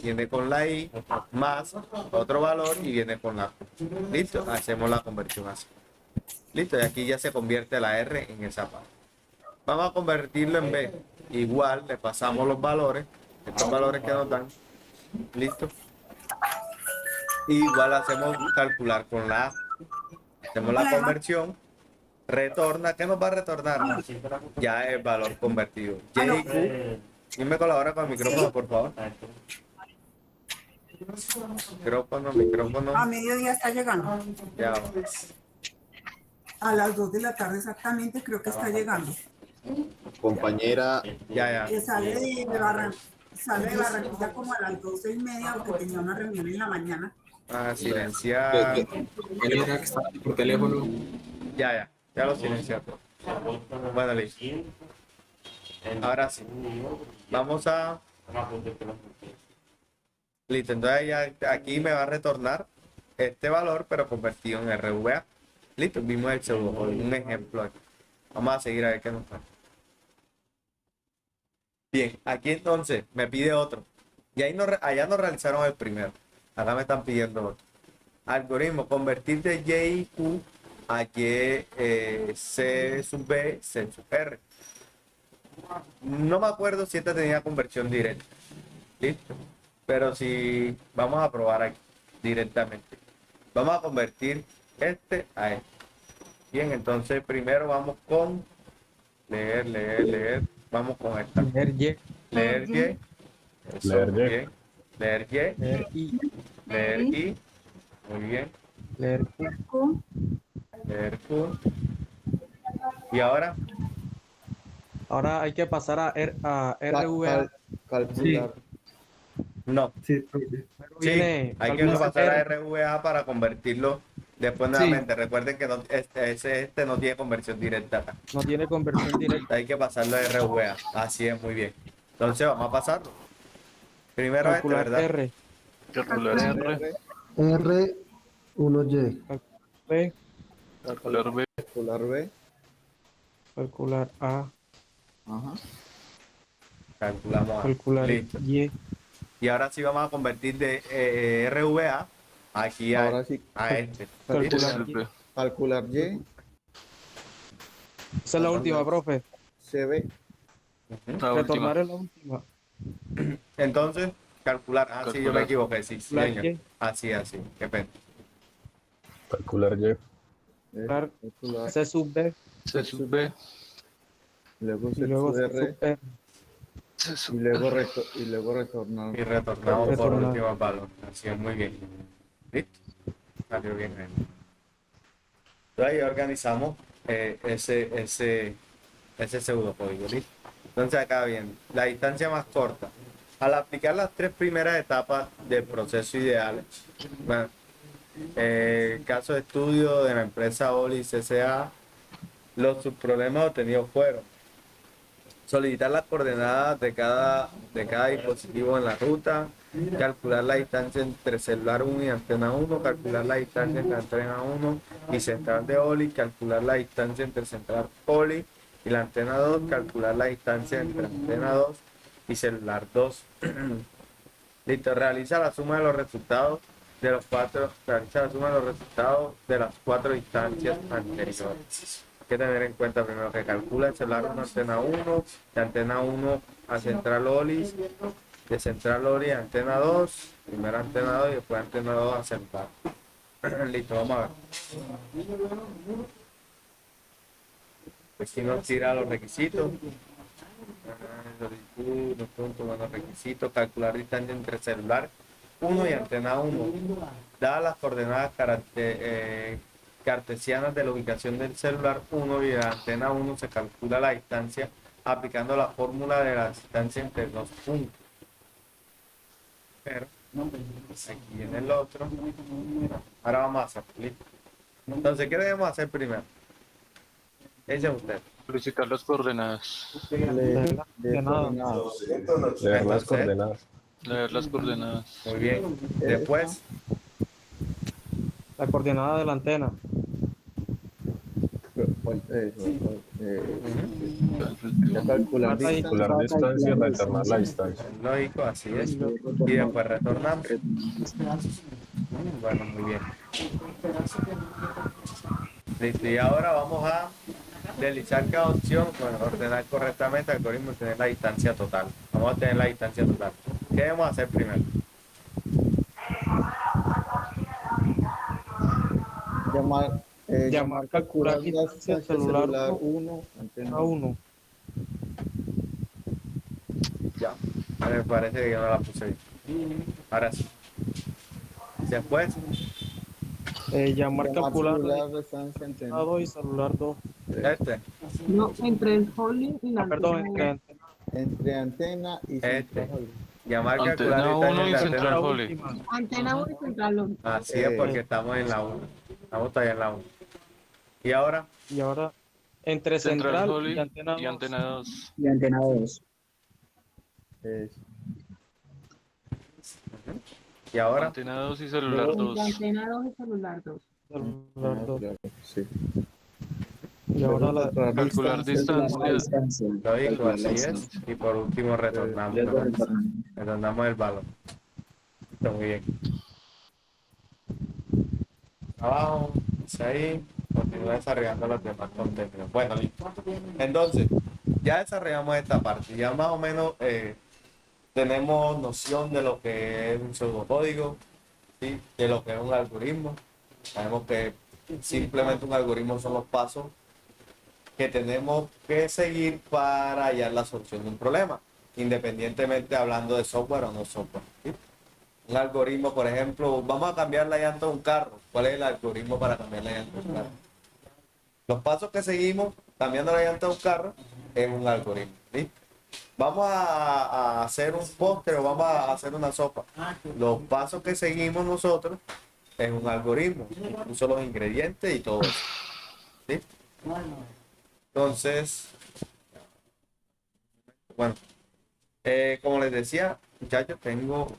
viene con la I, más otro valor y viene con la Q. ¿Listo? Hacemos la conversión así. Listo, y aquí ya se convierte la R en esa parte. Vamos a convertirlo en B. Igual le pasamos los valores, estos valores que nos dan. Listo. Igual hacemos calcular con la A. Hacemos la conversión. Retorna. ¿Qué nos va a retornar? Ya el valor convertido. YQ. ¿Quién me colabora con el micrófono, por favor? Micrófono. A mediodía está llegando. Ya. A las 2 de la tarde exactamente creo que está llegando. Compañera, Ya. Que sale de Barranquilla como a las 12:30 porque tenía una reunión en la mañana. Silenciar. compañera que está por teléfono. Ya lo silencié. Bueno, listo. Ahora sí. Vamos a... Listo, entonces ya aquí me va a retornar este valor, pero convertido en RVA. Listo, vimos el pseudocódigo, un ejemplo aquí. Vamos a seguir a ver qué nos pasa. Bien, aquí entonces me pide otro. Y ahí allá nos realizaron el primero. Acá me están pidiendo otro. Algoritmo, convertir de Y, Q a Y, C sub B, C sub R. No me acuerdo si esta tenía conversión directa. Listo. Pero si vamos a probar aquí directamente. Vamos a convertir este a este. Bien, entonces primero vamos con leer. Vamos con esta. Leer Y. Leer Y. Eso, Leer muy Y. bien. Leer Y. Leer I. Leer I. Muy bien. Leer Q. Leer Q. Y ahora. Ahora hay que pasar a RVA. Calcular. No. Sí, hay que pasar a RVA para convertirlo después nuevamente. Recuerden que este no tiene conversión directa. No tiene conversión directa. Hay que pasarlo a RVA. Así es, muy bien. Entonces vamos a pasarlo. Primero Calcular ¿verdad? R. Calcular R. R, 1Y. B. Calcular B. Calcular B. Calcular A. Ajá. Calculamos A. Calcular Listo. Y. Y ahora sí vamos a convertir de RVA aquí Ahora sí. a este. Calcular ¿Listo? Y. Calcular Y. Esa es la última, profe. CB. Retornar es la última. Entonces, calcular. Sí, yo me Calcular. equivoqué. Sí, Calcular señor. Y. Así. Qué pena. Calcular Y. Calcular C sub B. C sub B. luego Y C luego sub C R. sub R. C Y sub luego retornar. Y retornamos por Retornar. último valor. Así es, muy bien. ¿Listo? Salió bien ahí. Entonces ahí organizamos ese pseudocódigo. ¿Listo? Entonces acá bien, la distancia más corta. Al aplicar las tres primeras etapas del proceso ideal, bueno, el caso de estudio de la empresa OLI CCA, los subproblemas obtenidos fueron solicitar las coordenadas de cada dispositivo en la ruta, calcular la distancia entre celular 1 y antena 1, calcular la distancia entre antena 1 y central de OLI, calcular la distancia entre central OLI y la antena 2, calcular la distancia entre antena 2 y celular 2. Listo, realiza la suma de los resultados de las cuatro distancias anteriores. Hay que tener en cuenta primero que calcula el celular 1 antena 1, de antena 1 a central OLI, de central OLI a antena 2, primero antena 2 y después antena 2 a central. Listo, vamos a ver. Aquí nos tira los requisitos. Los requisitos, calcular distancia entre celular 1 y antena 1. Dadas las coordenadas cartesianas de la ubicación del celular 1 y de la antena 1, se calcula la distancia aplicando la fórmula de la distancia entre los puntos. Pero aquí viene el otro. Ahora vamos a hacer. ¿Listo? Entonces, ¿qué debemos hacer primero? ¿Qué dice usted? Verificar las coordenadas. Leer las coordenadas. Leer las coordenadas. Muy bien. Después, La coordenada de la antena. Calcular distancia, retornar la distancia. lógico, así es. Y después retornamos. Bueno, muy bien. Listo, y ahora vamos a deslizar cada opción, bueno, ordenar correctamente el algoritmo y tener la distancia total. Vamos a tener la distancia total. ¿Qué debemos hacer primero? Llamar, calcular distancia celular 1, antena 1. Ya. Me parece que yo no la puse bien. Ahora sí. Después, Llamar, calcular distancia antena 2 y celular 2. este. No, entre el holding y la Perdón, antena. Entre antena y central. Llamar Antena calcular 1 y distancia Central entre Holding. Antena 1 y central 1. Así es, porque estamos en la 1. Estamos todavía en la 1. ¿Y ahora? Y ahora, entre Central central y Holding antena y 2. Antena 2. Y antena 2. ¿Y ahora? Antena 2 y celular 2. Antena 2 y celular 2. Celular 2. Sí. Y ahora la Calcular distancia. Lógico, así es. Y por último, retornamos. Retornamos el balón. Está muy bien. Abajo, hacia ahí, continúa desarrollando los demás contenidos. Bueno, listo. Entonces, ya desarrollamos esta parte. Ya más o menos tenemos noción de lo que es un pseudocódigo, ¿sí? De lo que es un algoritmo. Sabemos que simplemente un algoritmo son los pasos que tenemos que seguir para hallar la solución de un problema, independientemente hablando de software o no software, ¿sí? Un algoritmo, por ejemplo, vamos a cambiar la llanta de un carro. ¿Cuál es el algoritmo para cambiar la llanta de un carro? Los pasos que seguimos cambiando la llanta de un carro es un algoritmo, ¿sí? Vamos a hacer un postre o vamos a hacer una sopa. Los pasos que seguimos nosotros es un algoritmo, incluso los ingredientes y todo eso, ¿sí? Entonces, bueno, como les decía, muchachos,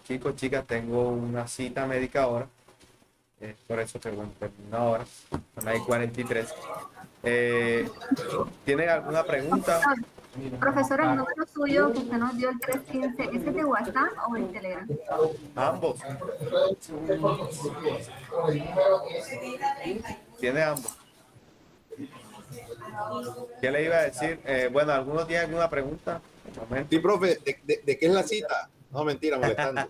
chicos, chicas, tengo una cita médica ahora. Por eso que bueno, termino ahora. Son las 43. ¿Tienen alguna pregunta? Profesor, el número suyo que usted nos dio, el 315, ¿ese es de WhatsApp o el Telegram? Ambos. Tiene ambos. ¿Qué le iba a decir? Bueno, ¿alguno tiene alguna pregunta? Sí, profe, ¿de qué es la cita? No, mentira, molestando.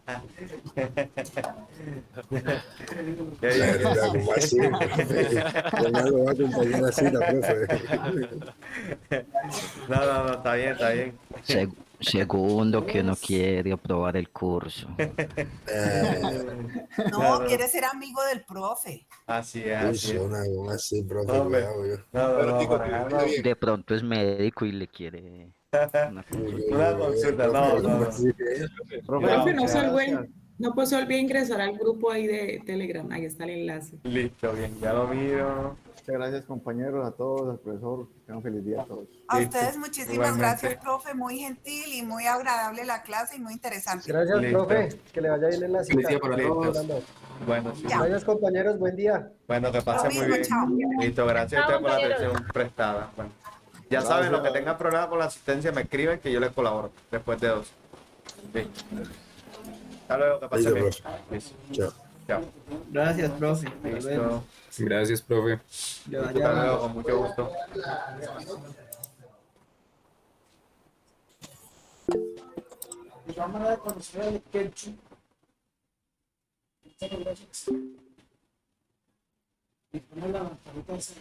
La verdad, ¿cómo así? No lo va a acompañar la cita, profe. No, está bien, está bien. Segundo, que no quiere aprobar el curso. No, quiere ser amigo del profe. Así es, así es. Así, profe, Hombre, cuidado, yo. De pronto es médico y le quiere una consulta. No. Profe, no pues olvide ingresar al grupo ahí de Telegram, ahí está el enlace. Listo, bien, ya lo miro. Muchas gracias, compañeros, a todos, al profesor. Tengan un feliz día a todos. A Listo. ustedes muchísimas Igualmente. gracias, profe, muy gentil y muy agradable la clase y muy interesante. Gracias, Listo. profe. Que le vaya bien en la cita. Feliz día para todos. Bueno, sí. Gracias, compañeros. Buen día. Bueno, que pase Lo muy mismo, bien. chao. Listo, gracias a ustedes por la atención prestada. Bueno, ya saben, los que tengan problemas con la asistencia me escriben que yo les colaboro después de 2. Sí. Hasta luego, que pasen bien. Listo. Chao. Gracias, profe. Listo. Gracias, profe. Hasta luego, con mucho gusto. Vamos a conocer el ketchup. Muchas gracias. Y ponemos la manzanita esa.